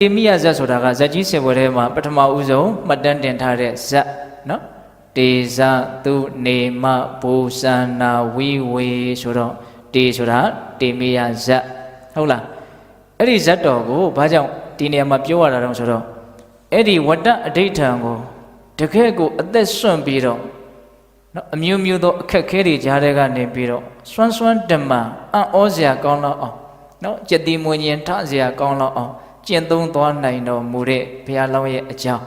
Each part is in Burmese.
တေမိယဇတ်ဆိုတာကဇက်ကြီးစင်ပွဲထဲမှာပထမဦးဆုံးမှတ်တမ်းတင်ထားတဲ့ဇတ်နော်တေဇသူနေမဘူဇန္နာဝိဝေဆိုတော့တေဆိုတာတေမိယဇတ်ဟုတ်လားအဲ့ဒီဇတ်တော်ကိုဘာကြောင့်ဒီနေရာမှာပြောရတာတော့ဆိုတော့အဲ့ဒီဝတ္တအဋိဋ္ဌံကိုတကယ်ကိုအသက်ဆွန့်ပြီးတော့နော်အမျိုးမျိုးသောအခက်ခဲတွေကြားထဲကနေပြီးတော့စွမ်းစွမ်းတမန်အံ့ဩစရာကောင်းတော့အောင်နော်ကြည်တိမွင်ရင်ထစရာကောင်းတော့အောင်ကျင့်သုံးသွားနိုင်တော်မူတဲ့ဘုရားလောင်းရဲ့အကြောင်း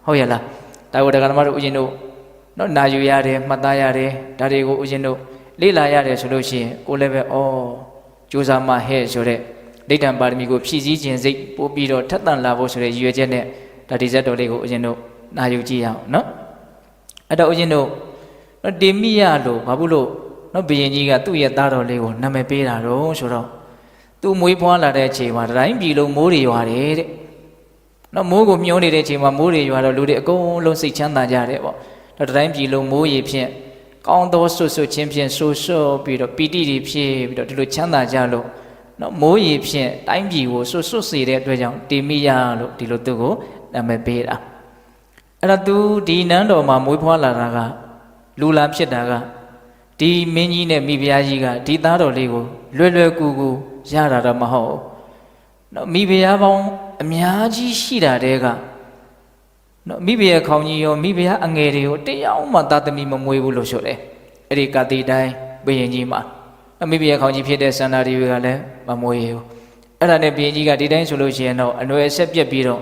ဟုတ်ရဲ့လားဒါကိုတရားဓမ္မတို့ဦးဇင်းတို့နော်နာယူရတယ်မှတ်သားရတယ်ဒါတွေကိုဦးဇင်းတို့လေ့လာရတယ်ဆိုလို့ရှိရင်ကိုလည်းပဲဩကြိုးစားမှဟဲ့ဆိုတဲ့ဒိဋ္ဌံပါရမီကိုဖြည့်ဆည်းခြင်းစိတ်ပို့ပြီးတော့ထက်သန်လာဖို့ဆိုတဲ့ရည်ရွယ်ချက်နဲ့ဒါဒီဇတ်တော်လေးကိုဦးဇင်းတို့နာယူကြည့်ရအောင်နော်အဲ့တော့ဦးဇင်းတို့နော်တေမိယလို့ဘာဘူးလို့နော်ဘုရင်ကြီးကသူ့ရဲ့သားတော်လေးကိုနာမည်ပေးတာတော့ဆိုတော့သူမွေးဖွားလာတဲ့အချိန်မှာတိုင်းပြည်လုံးမိုးတွေရွာတယ်တဲ့နော်မိုးကိုမြုံနေတဲ့အချိန်မှာမိုးတွေရွာတော့လူတွေအကုန်လုံးစိတ်ချမ်းသာကြတယ်ပေါ့တော့တိုင်းပြည်လုံးမိုးရေဖြင့်ကောင်းသောဆွတ်ဆွတ်ချင်းဖြင့်ဆူဆွတ်ပြီးတော့ပီတိတွေဖြစ်ပြီးတော့ဒီလိုချမ်းသာကြလို့နော်မိုးရေဖြင့်တိုင်းပြည်ကိုဆွတ်ဆွတ်စေတဲ့အတွက်ကြောင့်တေမိယလို့ဒီလိုသူ့ကိုနာမည်ပေးတာအဲ့တော့သူဒီနန်းတော်မှာမွေးဖွားလာတာကလူလာဖြစ်တာကဒီမင်းကြီးနဲ့မိဖုရားကြီးကဒီသားတော်လေးကိုလွယ်လွယ်ကူကူရတာတော့မဟုတ်ဘူးနော်မိဖုရားပေါင်းအများကြီးရှိတာတဲကနော်မိဖုရားခေါင်းကြီးရောမိဖုရားအငယ်တွေကိုတယောက်မှသာသမီမမွေးဘူးလို့ဆိုတယ်အဲ့ဒီကတိတိုင်းဘုရင်ကြီးမှာမိဖုရားခေါင်းကြီးဖြစ်တဲ့စန္ဒာဒေဝီကလည်းမမွေးဘူးအဲ့ဒါနဲ့ဘုရင်ကြီးကဒီတိုင်းဆိုလို့ရှိရင်တော့အနွယ်ဆက်ပြက်ပြီးတော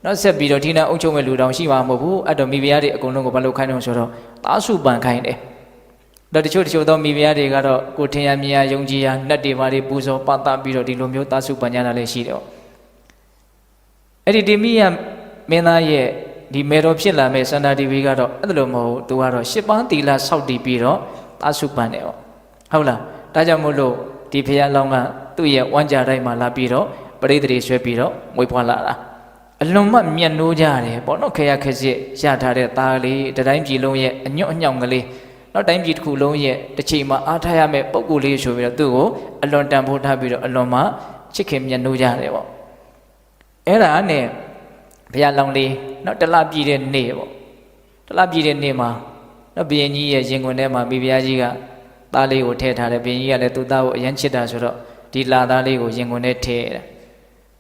့နောက်ဆက်ပြီးတော့ဒီနာအုပ်ချုပ်မဲ့လူတောင်ရှိမှာမဟုတ်ဘူးအဲ့တော့မိဖုရားတွေအကုန်လုံးကိုဘာလို့ခိုင်းတော့ဆိုတော့သားစုပန်ခိုင်းတယ်တော့တချို့သောမိဖုရားတွေကတော့ကိုထင်ရမြင်ရယုံကြည်ရနှက်တွေဘာတွေပူဇော်ပတ်သက်ပြီးတော့ဒီလိုမျိုးသားစုပန်ကြတာလည်းရှိတယ်အဲ့ဒီတေမိယမင်းသားရဲ့ဒီမေတော်ဖြစ်လာမဲ့စန္ဒာဒေဝီကတော့အဲ့လိုမဟုတ်သူကတော့ရှစ်ပါးသီလဆောက်တည်ပြီးတော့သားစုပန်တယ်ဟုတ်လားဒါကြောင့်မို့လို့ဒီဘုရားလောင်းကသူ့ရဲ့ဝမ်းကြတိုင်းမှာလာပြီးတော့ပရိသေတွေဆွဲပြီးတော့မွေးဖွားလာတာအလွန်မှမြတ်နိုးကြတယ်ပေါ့နော်ခရခက်စစ်ရထားတဲ့သားလေးတတိုင်းပြည်လုံးရဲ့အညွတ်အညောင်ကလေးနောက်တိုင်းပြည်တစ်ခုလုံးရဲ့တစ်ချိန်မှာအားထားရမယ့်ပုံကိုယ်လေးဆိုပြီးတော့သူ့ကိုအလွန်တန်ဖိုးထားပြီးတော့အလွန်မှချစ်ခင်မြတ်နိုးကြတယ်ပေါ့အဲ့ဒါနဲ့ဘုရားလောင်းလေးနောက်တလပြည့်တဲ့နေ့ပေါ့တလပြည့်တဲ့နေ့မှာနောက်ဘုရင်ကြီးရဲ့ရင်ခွင်ထဲမှာမိဖုရားကြီးကသားလေးကိုထည့်ထားတယ်ဘုရင်ကြီးကလည်းသူ့သားကိုအယမ်းချစ်တာဆိုတော့ဒီလာသားလေးကိုရင်ခွင်ထဲထည့်တယ်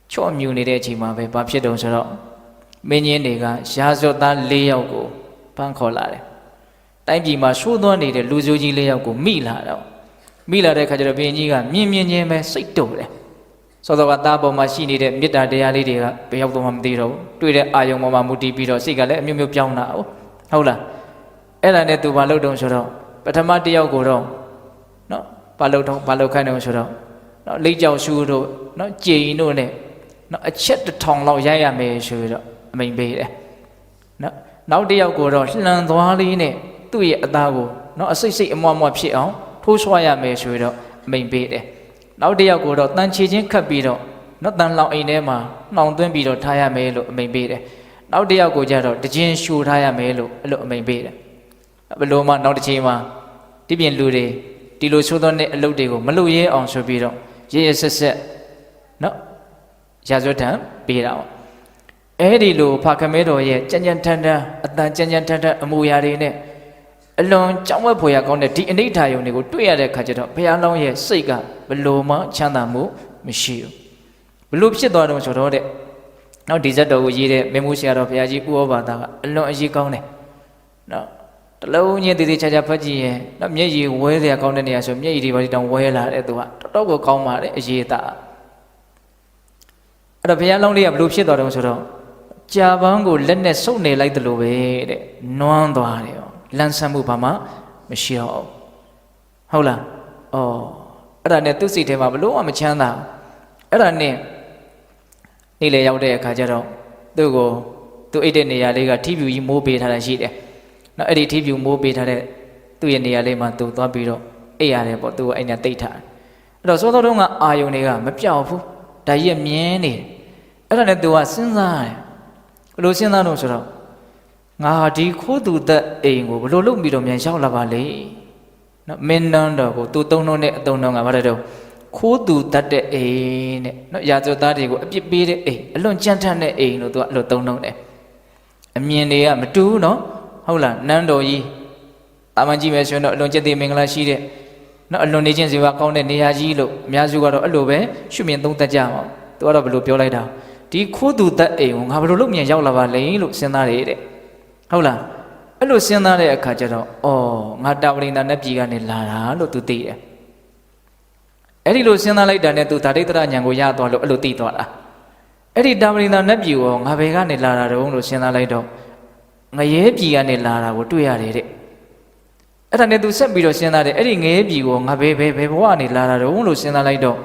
ချော့မြူနေတဲ့အချိန်မှာပဲဘာဖြစ်တုံဆိုတော့မင်းကြီးတွေကရာဇဝတ်သား၄ယောက်ကိုဖမ်းခေါ်လာတယ်တိုင်းပြည်မှာရှိုးသွန်းနေတဲ့လူဆိုးကြီး၄ယောက်ကိုမိလာတော့မိလာတဲ့ခါကျတော့ဘုရင်ကြီးကမြင်မြင်ချင်းပဲစိတ်တုံတယ်စောစောကသားပေါ်မှာရှိနေတဲ့မေတ္တာတရားလေးတွေကဘယ်ရောက်တော့မှမသိတော့ဘူးတွေ့တဲ့အာယုံပေါ်မှာမူတည်ပြီးတော့စိတ်ကလည်းအမျိုးမျိုးပြောင်းတာဟုတ်လားအဲ့ဒါနဲ့သူဘာလုပ်တုံဆိုတော့ပထမတစ်ယောက်ကိုတော့နော်ဘာလုပ်ခိုင်းတုံဆိုတော့နော်လိတ်ကြောက်ရှူတို့နော်ကြည်တို့နဲ့နော်အချက်1000လောက်ရိုက်ရမယ်ဆိုပြီးတော့အမိန်ပေးတယ်နော်နောက်တစ်ယောက်ကိုတော့လှန်သွားလေးနဲ့သူ့ရဲ့အသားကိုနော်အစိတ်စိတ်အမွှားမွှားဖြစ်အောင်ထိုးဆွားရမယ်ဆိုပြီးတော့အမိန်ပေးတယ်နောက်တစ်ယောက်ကိုတော့တန်ချေချင်းခတ်ပြီးတော့နော်တန်လောင်အိမ်ထဲမှာနှောင်သွင်းပြီးတော့ထားရမယ်လို့အမိန်ပေးတယ်နောက်တစ်ယောက်ကိုကျတော့တခြင်းရှူထားရမယ်လို့အဲ့လိုအမိန်ပေးတယ်ဘယ်လိုမှနောက်တစ်ချိန်မှာဒီပြင်လူတွေဒီလိုဆိုးသောတဲ့အလုပ်တွေကိုမလုပ်ရဲအောင်ဆိုပြီးတော့ရဲရဲဆက်ဆက်နော်ရာဇဝတ်ထံပေးတာပေါ့အဲ့ဒီလိုဖာခမဲတော်ရဲ့ကြံ့ကြံ့ထန်ထန်အတန်ကြံ့ကြံ့ထန်ထန်အမူအရာတွေနဲ့အလွန်ကြောက်ဝဲဖွယ်ရကောင်းတဲ့ဒီအနိဋ္ဌာယုံတွေကိုတွေ့ရတဲ့ခါကျတော့ဘုရားလောင်းရဲ့စိတ်ကဘလို့မှချမ်းသာမှုမရှိဘူးဘလို့ဖြစ်သွားတော့ဆိုတော့တဲ့နောက်ဒီဇတ်တော်ကိုရေးတဲ့မေမိုးဆရာတော်ဘုရားကြီးဥဩဘာသာကအလွန်အရေးကောင်းတယ်နော်တလုံးချင်းတည်တည်ချာချာဖတ်ကြည့်ရင်နော်မျက်ရည်ဝဲစရာကောင်းတဲ့နေရာဆိုမျက်ရည်တွေပါတောင်ဝဲလာတဲ့သူကတော်တော်ကိုကောင်းပါတယ်အရေးသားအဲ့တော့ဘုရားလောင်းလေးကဘလို့ဖြစ်သွားတော့ဆိုတော့ကြာပန်းကိုလက်နဲ့စုပ်နေလိုက်တယ်လို့ပဲတဲ့နွမ်းသွားတယ်လန်းဆန်းမှုဘာမှမရှိတော့ဘူးဟုတ်လားအဲ့ဒါနဲ့သူ့စိတ်ထဲမှာဘလို့မှမချမ်းသာအဲ့ဒါနဲ့နေ့လေရောက်တဲ့အခါကျတော့သူ့အိတ်တဲ့နေရာလေးကထီးဖြူကြီးမိုးပေးထားတာရှိတယ်နော်အဲ့ဒီထီးဖြူမိုးပေးထားတဲ့သူ့ရဲ့နေရာလေးမှာသူသွားပြီးတော့အိတ်ရတယ်ပေါ့သူကအဲ့ညာတိတ်ထားအဲ့တော့စောစောတုန်းကအာယုန်တွေကမပြောက်ဘူးဒါရက်မြင်းနေအဲ့ဒါနဲ့သူကစဉ်းစားတယ်ဘလို့စဉ်းစားတော့ဆိုတော့ငါဒီခိုးသူသက်အိမ်ကိုဘလို့လုပ်ပြီးတော့မြန်ရောက်လာပါလေနော်မင်းနန်းတော်ကိုသူသုံးလုံးနဲ့အသုံးတော်ကဘာလဲတော့ ခိုးသူတတ်တဲ့အိမ်တဲ့နော်ရာဇဝတ်သားတွေကိုအပြစ်ပေးတဲ့အိမ်အလွန်ကြမ်းတမ်းတဲ့အိမ်လို့သူကအဲ့လိုသုံးနှုန်းတယ်အမြင်တွေကမတူဘူးနော်ဟုတ်လားနန်းတော်ကြီးတာမန်ကြည့်မယ်ဆိုရင်တော့အလွန်ကျက်သေးမင်္ဂလာရှိတဲ့နော်အလွန်နေချင်းစီဝါကောင်းတဲ့နေရာကြီးလို့အများစုကတော့အဲ့လိုပဲရှုမြင်သုံးသပ်ကြမှာသူကတော့ဘယ်လိုပြောလိုက်တာဒီခိုးသူတတ်အိမ်ကိုငါဘယ်လိုလုပ်မြန်ရောက်လာပါလဲလို့စဉ်းစားတယ်တဲ့ဟုတ်လားအဲ့လိုစဉ်းစားတဲ့အခါကျတော့ငါတာဝရိန္ဒနတ်ပြည်ကနေလာတာလို့သူသိတယ်အဲ့ဒီလိုစဉ်းစားလိုက်တာနဲ့သူဓာတိတရဉာဏ်ကိုရသွားလို့အဲ့လိုသိသွားတာအဲ့ဒီတာဝရိန္ဒနတ်ပြည်ကိုငါဘယ်ကနေလာတာတုံးလို့စဉ်းစားလိုက်တော့ငရဲပြည်ကနေလာတာကိုတွေ့ရတယ်တဲ့အဲ့ဒါနဲ့သူဆက်ပြီးတော့စဉ်းစားတယ်အဲ့ဒီငရဲပြည်ကိုငါဘယ်ဘဝကနေလာတာတုံးလို့စဉ်းစားလိုက်တော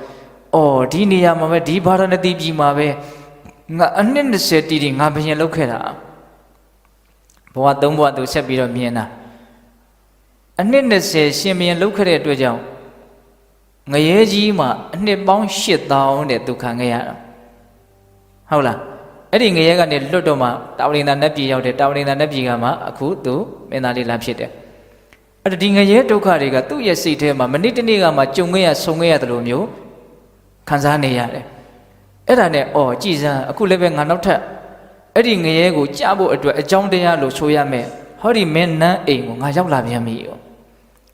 ့ဒီနေရာမှာပဲဒီဗာရာဏသီပြည်မှာပဲငါအနှစ်20တီငါဘယင်လောက်ခဲ့တာဘဝ3ဘဝသူဆက်ပြီးတော့မြင်တာအနှစ်20ရှင်ဘယင်လောက်ခဲ့တဲ့အတွက်ကြောင့်ငရဲကြီးမှာအနှစ်ပေါင်း8000တဲ့သူခံခဲ့ရတာဟုတ်လားအဲ့ဒီငရဲကနေလွတ်တော့မှတာဝရိန္ဒနတ်ပြည်ရောက်တယ်တာဝရိန္ဒနတ်ပြည်ကမှအခုသူမင်းသားလေးလာဖြစ်တယ်အဲ့ဒါဒီငရဲဒုက္ခတွေကသူ့ရဲ့စိတ်ထဲမှာမနစ်တနေ့ကမှကြုံခဲ့ရဆုံခဲ့ရတယ်လို့မျိုးခံစားနေရတယ်အဲ့ဒါနဲ့ကြည်စမ်းအခုလည်းပဲငါနောက်ထပ်အဲ့ဒီငရဲကိုကြားဖို့အတွက်အကြောင်းတရားလို့ဆိုရမယ်ဟောဒီမင်းနန်းအိမ်ကိုငါရောက်လာပြန်ပြီအဲ့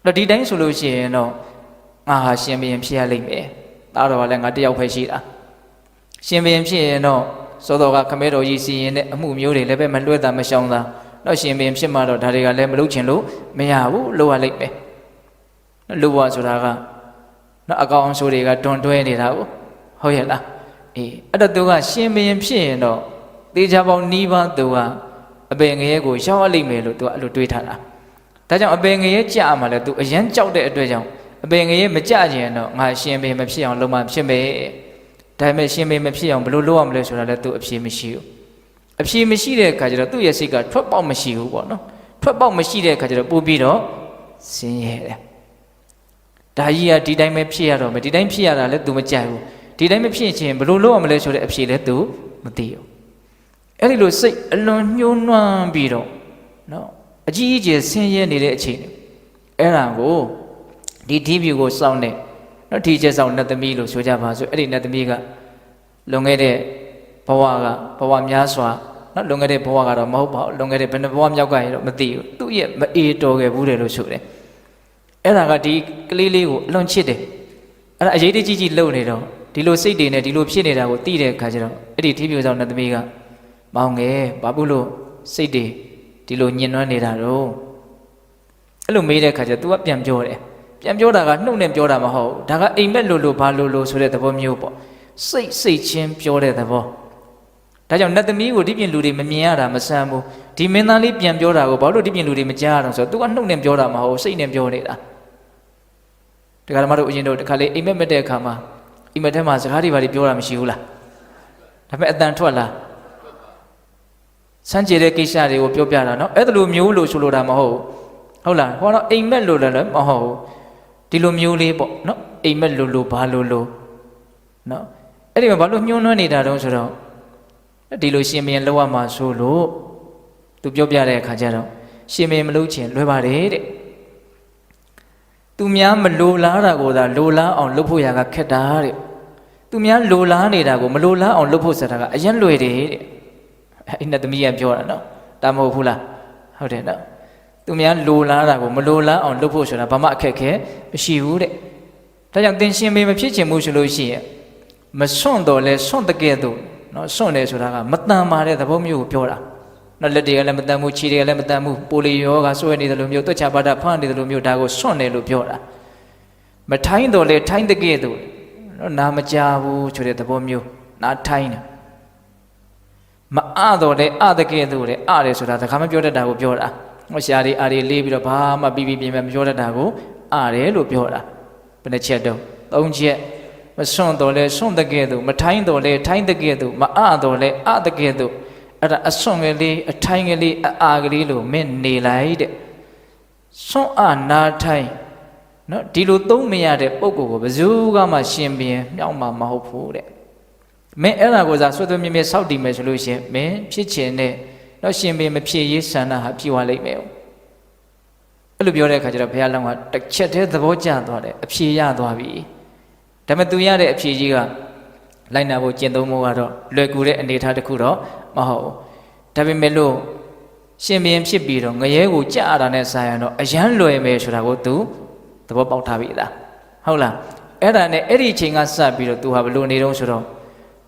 တော့ဒီတိုင်းဆိုလို့ရှိရင်တော့ငါဟာရှင်ဘုရင်ဖြစ်ရလိမ့်မယ်ဒါတော့လည်းငါတယောက်ပဲရှိတာရှင်ဘုရင်ဖြစ်ရင်တော့စောတော်ကခမဲတော်ကြီးစီရင်တဲ့အမှုမျိုးတွေလည်းပဲမလွှဲတာမရှောင်တာတော့ရှင်ဘုရင်ဖြစ်မှတော့ဒါတွေကလည်းမလုပ်ချင်လို့မရဘူးလုပ်ရလိမ့်မယ်လုပ်ရဆိုတာကနော်အကောင်အဆိုးတွေကတွန်တွဲနေတာဟုတ်ရဲ့လားအဲ့တော့သူကရှင်ဘုရင်ဖြစ်ရင်တော့တေချာပေါင်းနီးပါးသူကအပေငရဲကိုရောက်ရလိမ့်မယ်လို့သူကအဲ့လိုတွေးထားတာဒါကြောင့်အပေငရဲကြာမှလည်းသူအရန်ကြောက်တဲ့အတွက်ကြောင့်အပေငရဲမကြကျင်တော့ငါရှင်ဘုရင်မဖြစ်အောင်လုပ်မှဖြစ်မယ်ဒါပေမဲ့ရှင်ဘုရင်မဖြစ်အောင်ဘယ်လိုလုပ်ရမလဲဆိုတာလည်းသူအဖြေမရှိဘူးအဖြေမရှိတဲ့အခါကျတော့သူ့ရဲ့စိတ်ကထွက်ပေါက်မရှိဘူးပေါ့နော်ထွက်ပေါက်မရှိတဲ့အခါကျတော့ပို့ပြီးတော့ဆင်းရဲတယ်ဒါကြီးကဒီတိုင်းပဲဖြစ်ရတော့မယ်ဒီတိုင်းဖြစ်ရတာလည်းသူမကြိုက်ဘူးဒီတိုင်းမဖြစ်ချင်းဘယ်လိုလုပ်ရမလဲဆိုတဲ့အဖြေလည်းသူမသိဘူးအဲ့ဒီလိုစိတ်အလွန်ညှိုးနွမ်းပြီးတော့နော်အကြီးအကျယ်ဆင်းရဲနေတဲ့အချိန်အဲ့ဒါကိုဒီဒီဗျူကိုစောင့်နေနော်ဒီကျက်ဆောင်နတ်သမီးလို့ဆိုကြပါစို့အဲ့ဒီနတ်သမီးကလွန်ခဲ့တဲ့ဘဝများစွာနော်လွန်ခဲ့တဲ့ဘဝကတော့မဟုတ်ပါဘူးလွန်ခဲ့တဲ့ဘယ်နှဘဝမြောက်ကရတော့မသိဘူးသူ့ရဲ့မအေးတော်ခဲ့ဘူးတယ်လို့ဆိုတယ်အဲ့ဒါကဒီကလေးလေးကိုအလွန်ချစ်တယ်အဲ့ဒါအရေးတကြီးကြီးလှုပ်နေတော့ဒီလိုစိတ်တွေနဲ့ဒီလိုဖြစ်နေတာကိုသိတဲ့အခါကျတော့အဲ့ဒီဒီဗျူဆောင်နတ်သမီးကမောင်ငယ်ဘာဖြစ်လို့စိတ်တွေဒီလိုညှဉ်းနှွမ်းနေတာတော့အဲ့လိုမေးတဲ့အခါကျတော့ तू ကပြန်ပြောတယ်ပြန်ပြောတာကနှုတ်နဲ့ပြောတာမဟုတ်ဘူးဒါကအိမ်မက်လို့ဘာလို့ဆိုတဲ့သဘောမျိုးပေါ့စိတ်ချင်းပြောတဲ့သဘောဒါကြောင့်နတ်သမီးကိုဒီပြင်လူတွေမမြင်ရတာမဆန်းဘူးဒီမင်းသားလေးပြန်ပြောတာကိုဘာလို့ဒီပြင်လူတွေမကြားရအောင်ဆိုတော့ तू ကနှုတ်နဲ့ပြောတာမဟုတ်စိတ်နဲ့ပြောနေတာဒီကရမတို့အရင်တို့တခါလေအိမ်မက်မက်တဲ့အခါမှာအိမ်မက်ထဲမှာစကားတွေဘာတွေပြောတာမရှိဘူးလားဒါပေမဲ့အတန်ထွက်လာစမ်းကြည့်တဲ့ကိစ္စတွေကိုပြောပြတာเนาะအဲ့ဒါလိုမျိုးလို့ဆိုလိုတာမဟုတ်ဟုတ်လားဟောတော့အိမ်မက်လို့လည်းမဟုတ်ဒီလိုမျိုးလေးပေါ့เนาะအိမ်မက်လို့ဘာလို့เนาะအဲ့ဒီမှာဘာလို့ညှိုးနှွမ်းနေတာတုံးဆိုတော့ဒီလိုရှင်မင်းလောက်ရမှာဆိုလို့သူပြောပြတဲ့အခါကျတော့ရှင်မင်းမလုပ်ချင်လွယ်ပါတယ်တဲ့သူများမလိုလားတာကိုသာလိုလားအောင်လုပ်ဖို့ရကခက်တာတဲ့သူများလိုလားနေတာကိုမလိုလားအောင်လုပ်ဖို့ဆိုတာကအရင်လွယ်တယ်တဲ့အဲ့နတ်သမီးကပြောတာနော်ဒါမဟုတ်ဘူးလားဟုတ်တယ်နော်သူများလိုလားတာကိုမလိုလားအောင်လုပ်ဖို့ဆိုတာဘာမှအခက်ခဲမရှိဘူးတဲ့ဒါကြောင့်သင်ရှင်မေမဖြစ်ချင်ဘူးဆိုလို့ရှိရင်မစွန့်တော့လဲစွန့်တကယ်တော့နော်စွန့်တယ်ဆိုတာကမတန်ပါတဲ့သဘောမျိုးကိုပြောတာနော်လက်တွေကလည်းမတန်ဘူးခြေတွေကလည်းမတန်ဘူးပိုလီယောဂဆွဲနေတယ်လို့မျိုးတွက်ချပါဒဖန်နေတယ်လို့မျိုးဒါကိုစွန့်တယ်လို့ပြောတာမထိုင်းတော့လဲထိုင်းတကယ်တော့နော်နာမကြဘူးဆိုတဲ့သဘောမျိုးနာထိုင်းတယ်မအတော့လေအတကယ်သူလေအတယ်ဆိုတာတခါမှပြောတတ်တာကိုပြောတာဟောရှားတွေအားတွေလေးပြီးတော့ဘာမှပြီးပြင်းမပြောတတ်တာကိုတယ်လို့ပြောတာဘယ်နှချက်တော့၃ချက်မစွန့်တော့လေစွန့်တကယ်သူမထိုင်းတော့လေထိုင်းတကယ်သူမအတော့လေအတကယ်သူအဲ့ဒါအစွန့်ကလေးအထိုင်းကလေးအာကလေးလို့မင်းနေလိုက်တဲ့စွန့်အနာထိုင်းနော်ဒီလိုသုံးမရတဲ့ပုံကိုဘယ်သူကမှရှင်ပြင်းမြောက်မှာမဟုတ်ဘူးတဲ့မင်းအဲ့ဒါကိုသာဆွတ်သွေးမြဲမြဲစောက်တည်မယ်ဆိုလို့ရှိရင်မင်းဖြစ်ချင်တဲ့တော့ရှင်ဘင်မဖြစ်ရေးဆန္ဒဟာဖြစ်သွားလိမ့်မယ်အဲ့လိုပြောတဲ့အခါကျတော့ဘုရားလောင်းကတစ်ချက်တည်းသဘောကျသွားတယ်အဖြေရသွားပြီ ဒါပေမဲ့သူရတဲ့အဖြေကြီးကလိုက်နာဖို့ကျင့်သုံးဖို့ကတော့လွယ်ကူတဲ့အနေအထားတစ်ခုတော့မဟုတ်ဘူးဒါပေမဲ့လို့ရှင်ဘုရင်ဖြစ်ပြီးတော့ငရဲကိုကြာရတာနဲ့စာရင်တော့အယမ်းလွယ်မယ်ဆိုတာကိုသူသဘောပေါက်ထားပြီလားဟုတ်လားအဲ့ဒါနဲ့အဲ့ဒီအချိန်ကစပြီးတော့သူဟာဘလို့နေတော့ဆိုတော့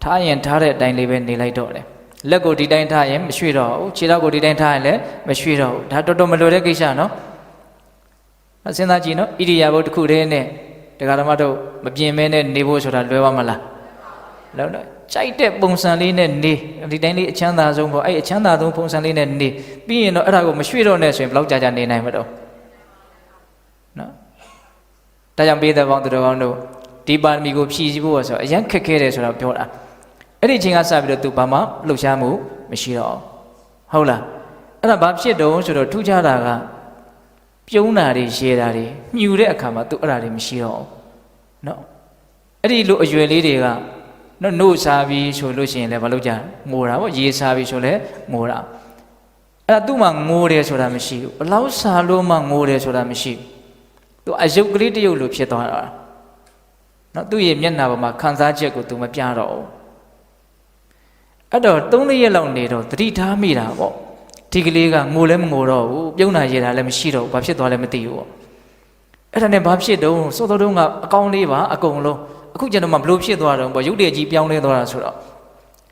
ထားရင်ထားတဲ့အတိုင်းလေးပဲနေလိုက်တော့တယ်လက်ကိုဒီတိုင်းထားရင်မရွှေ့တော့ဘူးခြေထောက်ကိုဒီတိုင်းထားရင်လည်းမရွှေ့တော့ဘူးဒါတော်တော်မလွယ်တဲ့ကိစ္စနော်စဉ်းစားကြည့်နော်ဣရိယာပုတစ်ခုတည်းနဲ့တရားဓမ္မတို့မပြင်းမဲနဲ့နေဖို့ဆိုတာလွယ်ပါမလားလုံးတော့ကြိုက်တဲ့ပုံစံလေးနဲ့နေဒီတိုင်းလေးအချမ်းသာဆုံးပေါ့အဲ့အချမ်းသာဆုံးပုံစံလေးနဲ့နေပြီးရင်တော့အဲ့ဒါကိုမရွှေ့တော့နဲ့ဆိုရင်ဘယ်လောက်ကြာကြာနေနိုင်မှာတော့နော်ဒါကြောင့်ပေးတဲ့ပေါင်းသူတော်ကောင်းတို့ဒီပါရမီကိုဖြည့်ဆည်းဖို့ဆိုအရင်ခက်ခဲတယ်ဆိုတာပြောတာအဲ့ဒီအချိန်ကစပြီးတော့သူဘာမှလှုပ်ရှားမှုမရှိတော့ဟုတ်လားအဲ့ဒါဘာဖြစ်တော့ဆိုတော့ထူးခြားတာကပြုံးတာတွေရေတာတွေမြူတဲ့အခါမှာသူအဲ့ဒါတွေမရှိတော့နော်အဲ့ဒီလိုအရွယ်လေးတွေကနော်နှုတ်စားပြီးဆိုလို့ရှိရင်လည်းမလုပ်ကြငိုတာပေါ့ရေစားပြီးဆိုလည်းငိုတာအဲ့ဒါသူ့မှာငိုတယ်ဆိုတာမရှိဘူးဘလောက်စားလို့မှငိုတယ်ဆိုတာမရှိဘူးသူအယုတ်ကလေးတယုတ်လိုဖြစ်သွားတာနော်သူ့ရဲ့မျက်နှာပေါ်မှာခံစားချက်ကိုသူမပြတော့ဘူးအဲ့တော့3 ရက်လောက်နေတော့သတိထားမိတာပေါ့ဒီကလေးကငိုလည်းမငိုတော့ဘူးပြုံးတာရေတာလည်းမရှိတော့ဘူးဘာဖြစ်သွားလဲမသိဘူးပေါ့အဲ့ဒါနဲ့ဘာဖြစ်တော့စောစောတုန်းကအကောင်းလေးပါအကုန်လုံးအခုကျတော့မှဘလို့ဖြစ်သွားတော့ပေါ့ရုပ်တရက်ကြီးပြောင်းလဲသွားတာဆိုတော့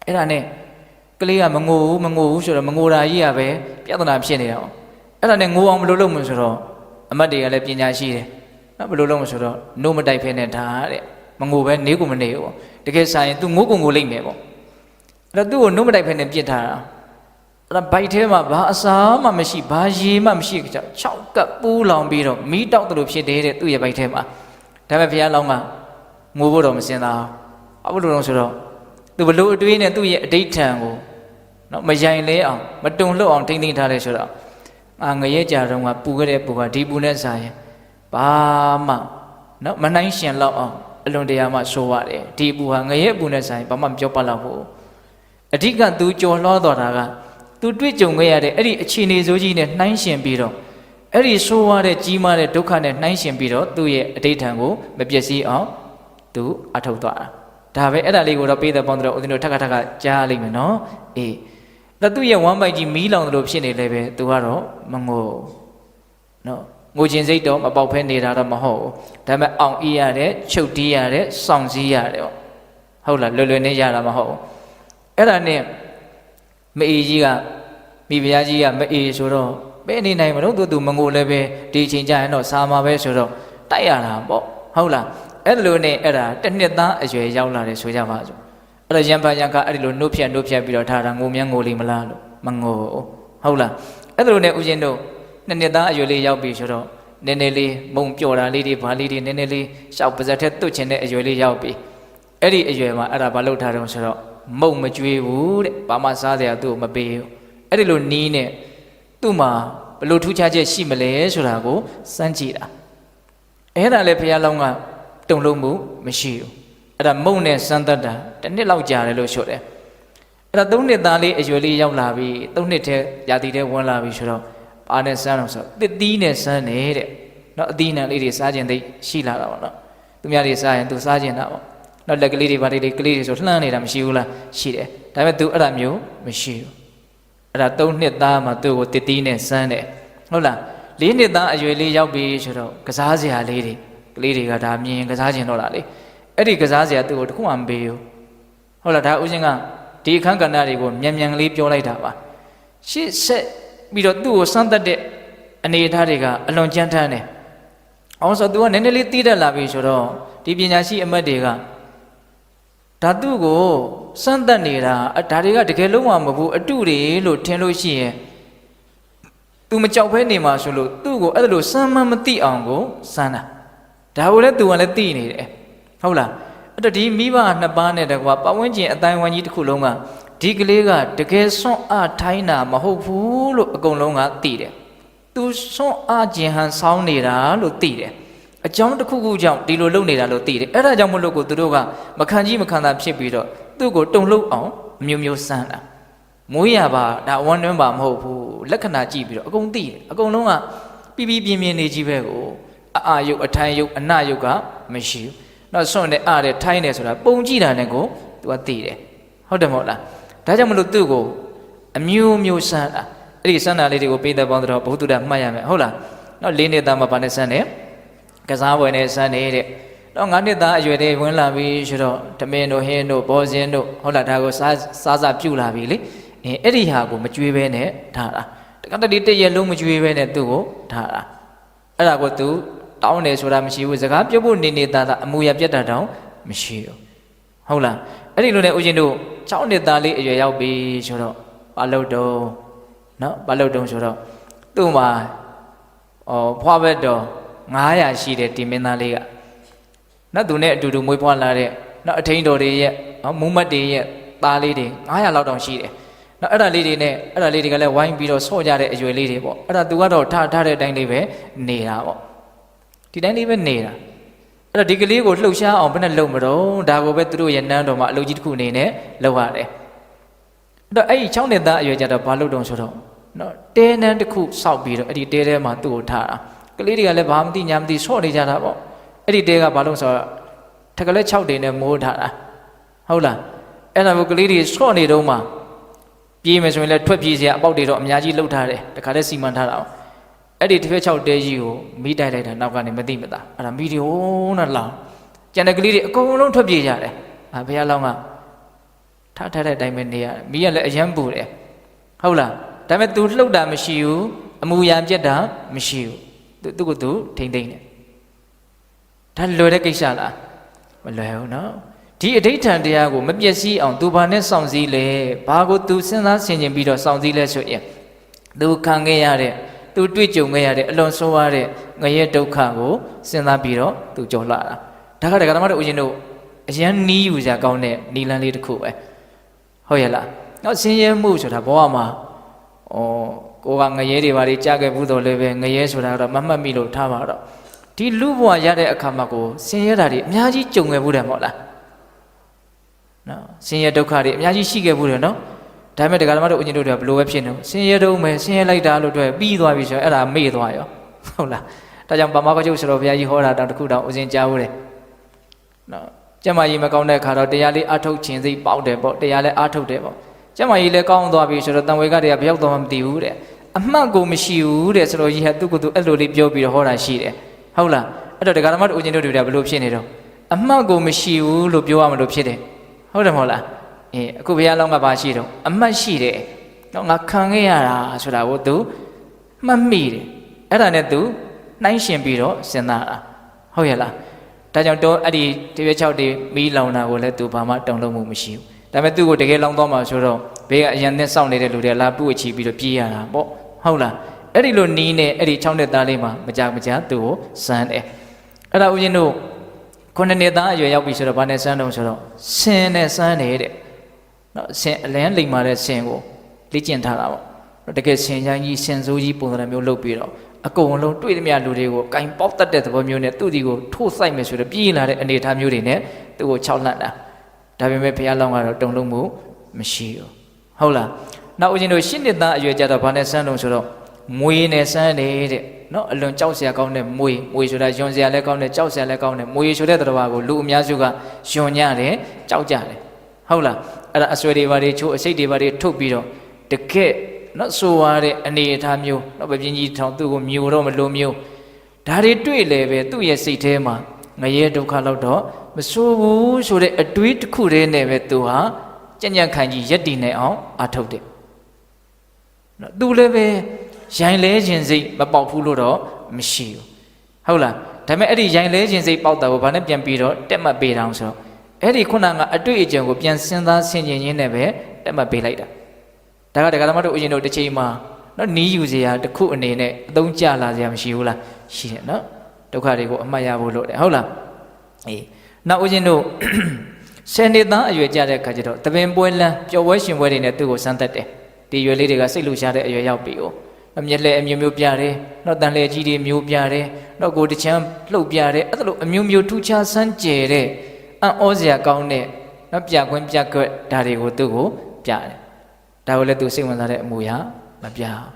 အဲ့ဒါနဲ့ကလေးကမငိုဘူးဆိုတော့မငိုတာကြီးကပဲပြဿနာဖြစ်နေတာပေါ့အဲ့ဒါနဲ့ငိုအောင်ဘလို့လုပ်မလဲဆိုတော့အမတ်တွေကလည်းပညာရှိတယ်နော်ဘလို့လုပ်မလဲဆိုတော့နိုးမတိုက်ဖဲနဲ့ဒါတဲ့မငိုပဲနေကိုမနေဘူးပေါ့တကယ်ဆိုင်ရင် तू ငိုကုန်ကိုလိမ့်မယ်ပေါ့အဲ့တော့သူ့ကိုနိုးမတိုက်ဖဲနဲ့ပြစ်ထားတာအဲ့ဒါဘိုက်ထဲမှာဘာအစာမှမရှိဘာရေမှမရှိကြ6ကပ်ပူးလောင်ပြီးတော့မီးတောက်တယ်လို့ဖြစ်တယ်တဲ့သူ့ရဲ့ဘိုက်ထဲမှာဒါပေမဲ့ဘုရားလောင်းကငိုဖို့တော့မစင်သာဘူးဘာလို့လဲဆိုတော့သူဘလို့အတွေးနဲ့သူ့ရဲ့အဋိဋ္ဌံကိုနော်မယိုင်လဲအောင်မတုံလှုပ်အောင်ထိမ့်သိမ့်ထားတယ်ဆိုတော့ငရဲကြတော့ကပူခဲ့တဲ့ပူကဒီပူနဲ့စားရင်ဘာမှနော်မနှိုင်းရှင်လောက်အောင်အလွန်တရာမှဆိုးရတယ်ဒီပူဟာငရဲပူနဲ့စားရင်ဘာမှမပြောပတ်တော့ဘူးအဓိကသူကြော်လွှားတော်တာကသူတွေ့ကြုံခဲ့ရတဲ့အဲ့ဒီအခြေအနေဆိုးကြီးနဲ့နှိုင်းရှင်ပြီးတော့အဲ့ဒီဆိုးရတဲ့ကြီးမားတဲ့ဒုက္ခနဲ့နှိုင်းရှင်ပြီးတော့သူ့ရဲ့အဋိဋ္ဌံကိုမပျက်စီးအောင်သူအထုတ်သွားတာဒါပဲအဲ့ဒါလေးကိုတော့ပေးတဲ့ပေါင်းတော့ဦးဇင်းတို့ထပ်ခါကြားလိမ့်မယ်နော်အေးဒါသူ့ရဲ့ဝမ်းပိုက်ကြီးမီးလောင်တယ်လို့ဖြစ်နေလဲပဲသူကတော့မငိုနော်ငိုခြင်းစိတ်တော့မပေါက်ဖဲနေတာတော့မဟုတ်ဘူးဒါပေမဲ့အောင်အေးရတယ်ချုပ်တီးရတယ်စောင့်စည်းရတယ်ပေါ့ဟုတ်လားလွယ်လွယ်နဲ့ရတာမဟုတ်ဘူးအဲ့ဒါနဲ့မအေးကြီးကမိဖုရားကြီးကမအေးဆိုတော့ဘယ်နေနိုင်မလို့သူမငိုလည်းပဲဒီအချိန်ကျရင်တော့စာမှာပဲဆိုတော့တိုက်ရတာပေါ့ဟုတ်လားအဲ့လိုနဲ့အဲ့ဒါတစ်နှစ်သားအရွယ်ရောက်လာတယ်ဆိုကြပါစို့အဲ့တော့ရံပါရံကအဲ့ဒီလိုနှုတ်ဖြတ်ပြီးတော့ထားတာငိုမြန်းငိုလိမလားလို့မငိုဟုတ်လားအဲ့လိုနဲ့ဦးဇင်းတို့နှစ်သားအရွယ်လေးရောက်ပြီဆိုတော့နည်းနည်းလေးမုံပျော်တာလေးတွေဘာလေးတွေနည်းနည်းလေးရှောက်ပါဇက်ထက်တွတ်ချင်တဲ့အရွယ်လေးရောက်ပြီအဲ့ဒီအရွယ်မှာအဲ့ဒါဘာလုပ်ထားတော့ဆိုတော့မုံမကြွေးဘူးတဲ့ဘာမှစားစရာသူ့ကိုမပေးဘူးအဲ့ဒီလိုနီးနဲ့သူ့မှာဘလို့ထူးခြားချက်ရှိမလဲဆိုတာကိုစမ်းကြည့်တာအဲ့ဒါလည်းဘုရားလောင်းကတုံလုံးမှုမရှိဘူးအဲ့ဒါမုံနဲ့စမ်းတတ်တာတစ်နှစ်လောက်ကြာတယ်လို့ဆိုတယ်အဲ့ဒါ3 နှစ်သားလေးအရွယ်လေးရောက်လာပြီ3 နှစ်ထဲရာသီထဲဝင်လာပြီဆိုတော့ဘာနဲ့စမ်းတော့ဆိုတစ်သီးနဲ့စမ်းနေတဲ့နော်အသီးနှံလေးတွေစားခြင်းသိရှိလာတာပေါ့နော်သူများတွေစားရင်သူစားခြင်းတာပေါ့နော်လက်ကလေးတွေဘာတွေကလေးတွေဆိုလှမ်းနေတာမရှိဘူးလားရှိတယ်ဒါပေမဲ့သူအဲ့ဒါမျိုးမရှိဘူးအဲ့ဒါ3 နှစ်သားမှသူ့ကိုတစ်သီးနဲ့စမ်းတယ်ဟုတ်လား4 နှစ်သားအရွယ်လေးရောက်ပြီဆိုတော့ကစားစရာလေးတွေကလေးတွေကဒါမြင်ကစားခြင်းတော့တာလေအဲ့ဒီကစားစရာသူ့ကိုတခုမှမပေးဘူးဟုတ်လားဒါဥစဉ်ကဒီအခန်းကဏ္ဍတွေကိုမြန်လေးပြောလိုက်တာပါရှေ့ဆက်ပြီးတော့သူ့ကိုစမ်းသတ်တဲ့အနေအထားတွေကအလွန်ကြမ်းတမ်းတယ်အောင်ဆိုသူကနည်းနည်းလေးတီးတတ်လာပြီဆိုတော့ဒီပညာရှိအမတ်တွေကဓာတုကိုစမ်းသတ်နေတာဒါတွေကတကယ်လုံးဝမဟုတ်ဘူးအတုတွေလို့ထင်လို့ရှိရင်သူမကြောက်ဖဲနေမှာဆိုလို့သူ့ကိုအဲ့လိုစမ်းမှမသိအောင်ကိုစမ်းတာဒါကိုလည်းသူကလည်းသိနေတယ်ဟုတ်လားအဲ့တော့ဒီမိဘနှစ်ပါးနဲ့တကွာပတ်ဝန်းကျင်အတိုင်းဝိုင်းကြီးတစ်ခုလုံးကဒီကလေးကတကယ်စွန့်အားထိုင်းတာမဟုတ်ဘူးလို့အကုန်လုံးကသိတယ်သူစွန့်အားခြင်းဟန်ဆောင်းနေတာလို့သိတယ်အကြောင်းတစ်ခုခုကြောင့်ဒီလိုလုပ်နေတာလို့သိတယ်အဲ့ဒါကြောင့်မလို့ကိုသူတို့ကမခံကြီးမခံသာဖြစ်ပြီးတော့သူ့ကိုတုံလှုပ်အောင်မျိုးစမ်းတာမွေးရပါဒါဝမ်းတွင်းပါမဟုတ်ဘူးလက္ခဏာကြည့်ပြီးတော့အကုန်သိတယ်အကုန်လုံးကပြပြပြင်းပြင်းနေကြီးပဲကိုအာယုတ်အထိုင်ယုတ်အနယုတ်ကမရှိဘူး နောက်စွန့်တဲ့အားတဲ့ထိုင်းတယ်ဆိုတာပုံကြည့်တာနဲ့ကိုသူကသိတယ်ဟုတ်တယ်မဟုတ်လားဒါကြောင့်မလို့သူ့ကိုအမျိုးမျိုးစမ်းတာအဲ့ဒီစမ်းတာလေးတွေကိုပေးတဲ့ပေါင်းတော့ဘုသူတ္တမှတ်ရမယ်ဟုတ်လားနောက်၄နှစ်သားမှဘာနဲ့စမ်းတယ်ကစားပွဲနဲ့စမ်းနေတဲ့တော့9နှစ်သားအရွယ်တည်းဝင်လာပြီဆိုတော့ဓမင်းတို့ဟင်းတို့ဘောဇင်းတို့ဟုတ်လားဒါကိုစားပြုတ်လာပြီလေအဲ့ဒီဟာကိုမကြွေးဘဲနဲ့ထားတာတက္ကသိုလ်တရက်လုံးမကြွေးဘဲနဲ့သူ့ကိုထားတာအဲ့ဒါကိုသူတောင်းတယ်ဆိုတာမရှိဘူးစကားပြောဖို့နေသားအမူအရာပြတ်တာတောင်မရှိဘူးဟုတ်လားအဲ့ဒီလိုနဲ့ဦးဇင်းတို့6နှစ်သားလေးအရွယ်ရောက်ပြီဆိုတော့ဘာလို့တုံးနော်ဘာလို့တုံးဆိုတော့သူ့မှာဖွားဘက်တော်900ရှိတယ်ဒီမင်းသားလေးကနော်သူနဲ့အတူတူမွေးဖွားလာတဲ့နော်အထင်းတော်တွေရဲ့မူးမတ်တွေရဲ့သားလေးတွေ900လောက်တောင်ရှိတယ်နော်အဲ့ဒါလေးတွေကလည်းဝိုင်းပြီးတော့ဆော့ကြတဲ့အရွယ်လေးတွေပေါ့အဲ့ဒါသူကတော့ထားတဲ့အတိုင်းလေးပဲနေတာပေါ့ဒီတိုင်းလေးပဲနေတာအဲ့တော့ဒီကလေးကိုလှုပ်ရှားအောင်ဘယ်နဲ့လုပ်မတော့ဒါကိုပဲသူတို့ရဲ့နန်းတော်မှာအလုပ်ကြီးတစ်ခုအနေနဲ့လုပ်ရတယ်အဲ့တော့အဲ့ဒီ6နှစ်သားအရွယ်ကြတော့ဘာလုပ်တုံးဆိုတော့နော်တဲနန်းတစ်ခုစောက်ပြီးတော့အဲ့ဒီတဲထဲမှာသူ့ကိုထားတာကလေးတွေကလည်းဘာမှမသိညာမသိဆော့နေကြတာပေါ့အဲ့ဒီတဲကဘာလို့ဆိုတော့ထက်ကလေး6တင်နဲ့မိုးထားတာဟုတ်လားအဲ့ဒါကိုကလေးတွေဆော့နေတော့မှပြေးမယ်ဆိုရင်လည်းထွက်ပြေးစရာအပေါက်တွေတော့အများကြီးလှုပ်ထားတယ်တခါတည်းစီမံထားတာအောင်အဲ့ဒီတစ်ဖက်6တဲကြီးကိုမိတိုက်လိုက်တာနောက်ကနေမသိမသာအဲ့ဒါမိဒီဟိုးနဲ့လောင်ကျန်တဲ့ကလေးတွေအကုန်လုံးထွက်ပြေးကြတယ်ဘုရားလောင်းကထားတဲ့အတိုင်းပဲနေရတယ်မိကလည်းအယမ်းပူတယ်ဟုတ်လားဒါပေမဲ့ तू လှုပ်တာမရှိဘူးအမူအရာပြတ်တာမရှိဘူးသူ့ကိုသူထိမ့်သိမ့်တယ်ဒါလွယ်တဲ့ကိစ္စလားမလွယ်ဘူးနော်ဒီအဋိဌံတရားကိုမပျက်စီးအောင် तू ဘာနဲ့စောင့်စည်းလဲဘာကို तू စဉ်းစားဆင်ခြင်ပြီးတော့စောင့်စည်းလဲဆိုရင် तू ခံခဲ့ရတဲ့ तू တွေ့ကြုံခဲ့ရတဲ့အလွန်ဆိုးရတဲ့ငရဲဒုက္ခကိုစဉ်းစားပြီးတော့ तू ကြော်လာတာဒါကတည်းကဓမ္မတို့ဦးဇင်းတို့အရန်နီးယူကြကောင်းတဲ့နီလန်းလေးတစ်ခုပဲဟုတ်ရဲ့လားနောက်ဆင်းရဲမှုဆိုတာဘဝမှာကိုကငရဲတွေဘာတွေကြားခဲ့ဘူးတော့လည်းပဲငရဲဆိုတာတော့မမှတ်မိလို့ထားပါတော့ဒီလူဘဝရတဲ့အခါမှာကိုဆင်းရဲတာတွေအများကြီးကြုံခဲ့ဘူးတယ်မဟုတ်လားနော်ဆင်းရဲဒုက္ခတွေအများကြီးရှိခဲ့ဘူးတယ်နော်ဒါပေမဲ့တရားဓမ္မတို့ဦးဇင်းတို့တွေကဘလို့ပဲဖြစ်နေဆင်းရဲတော့မယ်ဆင်းရဲလိုက်တာလို့တွေ့ပြီးသွားပြီဆိုရင်အဲ့ဒါမေ့သွားရောဟုတ်လားဒါကြောင့်ဗမာကကျုပ်ဆိုတော့ဘုရားကြီးဟောတာတောင်တစ်ခုတောင်ဦးဇင်းကြားဦးတယ်နော်ကျမကြီးမကောင်းတဲ့အခါတော့တရားလေးအထုတ်ခြင်းစိတ်ပေါက်တယ်ပေါ့တရားလည်းအထုတ်တယ်ပေါ့ကျမကြီးလည်းကောင်းသွားပြီဆိုတော့တန်ဝေကတွေကဘယ်ရောက်တော့မှမသိဘူးတဲ့အမှတ်ကိုမရှိဘူးတဲ့ဆိုတော့ကြီးဟာသူ့ကိုယ်သူအဲ့လိုလေးပြောပြီးတော့ဟောတာရှိတယ်ဟုတ်လားအဲ့တော့တရားဓမ္မတို့ဦးဇင်းတို့တွေကဘယ်လိုဖြစ်နေတော့အမှတ်ကိုမရှိဘူးလို့ပြောရမလို့ဖြစ်တယ်ဟုတ်တယ်မဟုတ်လားအခုဘုရားလောင်းကဘာရှိတော့အမှတ်ရှိတယ်တော့ငါခံခဲ့ရတာဆိုတာကို तू မှတ်မိတယ်အဲ့ဒါနဲ့ तू နှိုင်းရှင်ပြီးတော့စဉ်းစားတာဟုတ်ရဲ့လားဒါကြောင့်တော့အဲ့ဒီတရွေ6တေမီးလောင်တာကိုလည်း तू ဘာမှတုံ့လုံးမှုမရှိဘူးဒါပေမဲ့သူ့ကိုတကယ်လောင်သွားမှာဆိုတော့ဘေးကအရန်နဲ့စောင့်နေတဲ့လူတွေလာပုတ်ချီပြီးတော့ပြေးရတာပေါ့ဟုတ်လားအဲ့ဒီလိုနီးနဲ့အဲ့ဒီ6နှစ်သားလေးမှာမကြသူ့ကိုစမ်းတယ်အဲ့ဒါဦးဇင်းတို့9နှစ်သားအရွယ်ရောက်ပြီဆိုတော့ဘာနဲ့စမ်းတော့ဆိုတော့ဆင်နဲ့စမ်းတယ်နော်ဆင်အလန်းလိမ်မာတဲ့ဆင်ကိုလေ့ကျင့်ထားတာပေါ့တကယ်ဆင်ချိုင်းကြီးဆင်စိုးကြီးပုံစံမျိုးလုပ်ပြီးတော့အကုန်လုံးတွေ့သမျှလူတွေကိုကင်ပေါက်တတ်တဲ့သဘောမျိုးနဲ့သူ့ဒီကိုထိုးဆိုင်မယ်ဆိုတော့ပြေးလာတဲ့အနေအထားမျိုးတွေနဲ့သူ့ကို6လန့်တာဒါပေမဲ့ဘုရားလောင်းကတော့တုံလုံးမှုမရှိဘူးဟုတ်လားနောက်ဦးဇင်းတို့10နှစ်သားအရွယ်ကြတော့ဘာနဲ့စမ်းတော့ဆိုတော့မွေနဲ့စမ်းတယ်တဲ့နော်အလွန်ကြောက်စရာကောင်းတဲ့မွေဆိုတာယွန်စရာလည်းကောင်းတယ်ကြောက်စရာလည်းကောင်းတယ်မွေဆိုတဲ့တရားကိုလူအများစုကယွန်ညတယ်ကြောက်ကြတယ်ဟုတ်လားအဲ့ဒါအဆွေတွေဘာတွေချိုးအစိတ်တွေဘာတွေထုတ်ပြီးတော့တကက်နော်ဆိုရတဲ့အနေအထားမျိုးနော်ဗပြင်းကြီးထောင်သူ့ကိုမျိုးတော့မလိုမျိုးဒါတွေတွေ့လေပဲသူ့ရဲ့စိတ်ထဲမှာငရဲဒုက္ခလောက်တော့မဆိုးဘူးဆိုတဲ့အတွေးတစ်ခုတည်းနဲ့ပဲသူဟာကြံ့ကြံ့ခံကြီးရက်တည်နေအောင်အားထုတ်တယ်နော်သူလည်းပဲရိုင်လဲခြင်းစိတ်မပေါက်ဘူးလို့တော့မရှိဘူးဟုတ်လားဒါပေမဲ့အဲ့ဒီရိုင်လဲခြင်းစိတ်ပေါက်တာကိုဘာနဲ့ပြန်ပြီးတော့တက်မှတ်ပေးတောင်းဆိုတော့အဲ့ဒီခုနကအတွေ့အကြုံကိုပြန်စဉ်းစားဆင်ခြင်ရင်းနဲ့ပဲတက်မှတ်ပေးလိုက်တာဒါကတရားဓမ္မတို့ဦးဇင်းတို့တစ်ချိန်မှာနော်နီးယူစရာတစ်ခုအနေနဲ့အသုံးကျလာစရာမရှိဘူးလားရှိတယ်နော်ဒုက္ခတွေကိုအမှတ်ရဖို့လို့တယ်ဟုတ်လားနောက်ဦးဇင်းတို့10နှစ်သားအရွယ်ကြတဲ့အခါကျတော့တပင်ပွဲလန်းပျော်ပွဲရှင်ပွဲတွေနဲ့သူ့ကိုစမ်းသက်တယ်ဒီရွယ်လေးတွေကစိတ်လှူရှားတဲ့အရွယ်ရောက်ပြီ哦မျက်လှည့်အမျိုးမျိုးပြတယ်နောက်တန်လှည့်ကြီးတွေမျိုးပြတယ်နောက်ကိုတချမ်းလှုပ်ပြတယ်အဲ့လိုအမျိုးမျိုးထူးခြားစမ်းကြယ်တဲ့အံ့ဩစရာကောင်းတဲ့နောက်ပြခွင့်ပြကွက်ဒါတွေကိုသူ့ကိုပြတယ်ဒါကိုလည်းသူစိတ်ဝင်စားတဲ့အမူအရာမပြဘူ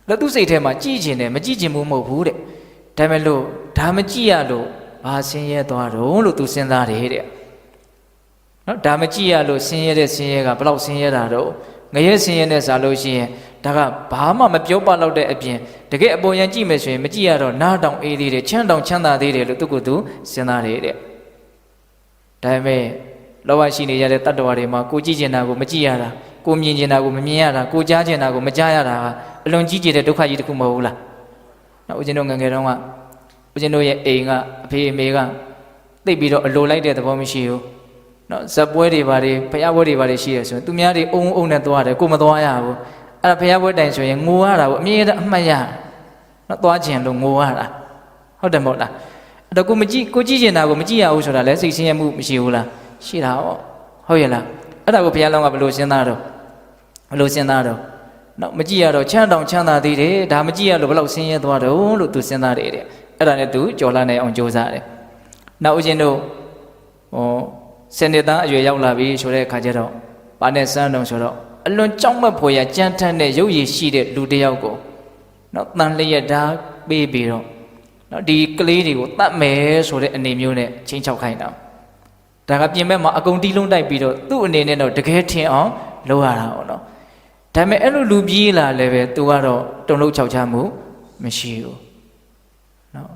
းแล้วသူ့စိတ်ထဲမှာကြည်ကျင်တယ်မကြည်ကျင်ဘူးမဟုတ်ဘူးတဲ့ဒါမဲ့လို့ဒါမကြည်ရလို့ ဘာဆင်းရဲသွားတော့လို့သူစဉ်းစားတယ်တဲ့နော်ဒါမကြည့်ရလို့ဆင်းရဲတဲ့ဆင်းရဲကဘယ်လောက်ဆင်းရဲတာတော့ငရဲဆင်းရဲနဲ့စားလို့ရှိရင်ဒါကဘာမှမပြောပလောက်တဲ့အပြင်တကယ်အပေါ်ယံကြည့်မယ်ဆိုရင်မကြည့်ရတော့နားတောင်အေးသေးတယ်ချမ်းတောင်ချမ်းသာသေးတယ်လို့သူကသူစဉ်းစားတယ်တဲ့ဒါပေမဲ့လောဘရှိနေရတဲ့တတ္တဝါတွေမှာကိုကြည့်ကျင်တာကိုမကြည့်ရတာကိုမြင်ကျင်တာကိုမမြင်ရတာကိုကြားကျင်တာကိုမကြားရတာကအလွန်ကြီးကျယ်တဲ့ဒုက္ခကြီးတစ်ခုမဟုတ်ဘူးလားနော်ဦးဇင်းတို့ငယ်ငယ်တုန်းကဦးဇင်းတို့ရဲ့အိမ်ကအဖေအမေကသိပြီးတော့အလိုလိုက်တဲ့သဘောမရှိဘူးနော်ဇက်ပွဲတွေဘာတွေဖျားပွဲတွေဘာတွေရှိရဆိုရင်သူများတွေအုံနဲ့သွားတယ်ကိုမသွားရဘူးအဲ့ဒါဖျားပွဲတိုင်ဆိုရင်ငိုရတာကိုအမြဲတမ်းအမှတ်ရနော်သွားခြင်းလို့ငိုရတာဟုတ်တယ်မဟုတ်လားအဲ့တော့ကိုကြည့်ကျင်တာကိုမကြည့်ရဘူးဆိုတာလဲစိတ်ဆင်းရဲမှုမရှိဘူးလားရှိတာပေါ့ဟုတ်ရဲ့လားအဲ့ဒါကိုဘုရားလောင်းကဘယ်လိုစဉ်းစားတော့နော်မကြည့်ရတော့ချမ်းတောင်ချမ်းသာသေးတယ်ဒါမကြည့်ရလို့ဘယ်လောက်ဆင်းရဲသွားတော့လို့သူစဉ်းစားတယ်တဲ့အဲ့ဒါနဲ့သူကြော်လာနိုင်အောင်ကြိုးစားတယ်နောက်ဦးဇင်းတို့စနေသားအရွယ်ရောက်လာပြီဆိုတဲ့အခါကျတော့ဘာနဲ့စမ်းတော့ဆိုတော့အလွန်ကြောက်မက်ဖွယ်ရကြမ်းထမ်းတဲ့ရုပ်ရည်ရှိတဲ့လူတစ်ယောက်ကိုနော်တန်လျက်ဓာတ်ပေးပြီးတော့နော်ဒီကလေးတွေကိုတတ်မယ်ဆိုတဲ့အနေမျိုးနဲ့ချင်းချောက်ခိုင်းတာဒါကပြင်မဲ့မှာအကုန်တီးလုံးတိုက်ပြီးတော့သူ့အနေနဲ့တော့တကယ်ထင်အောင်လုပ်ရတာပေါ့နော်ဒါပေမဲ့အဲ့လိုလူပြေးလာလည်းပဲသူကတော့တုံလုံးချောက်ချမှုမရှိဘူးနော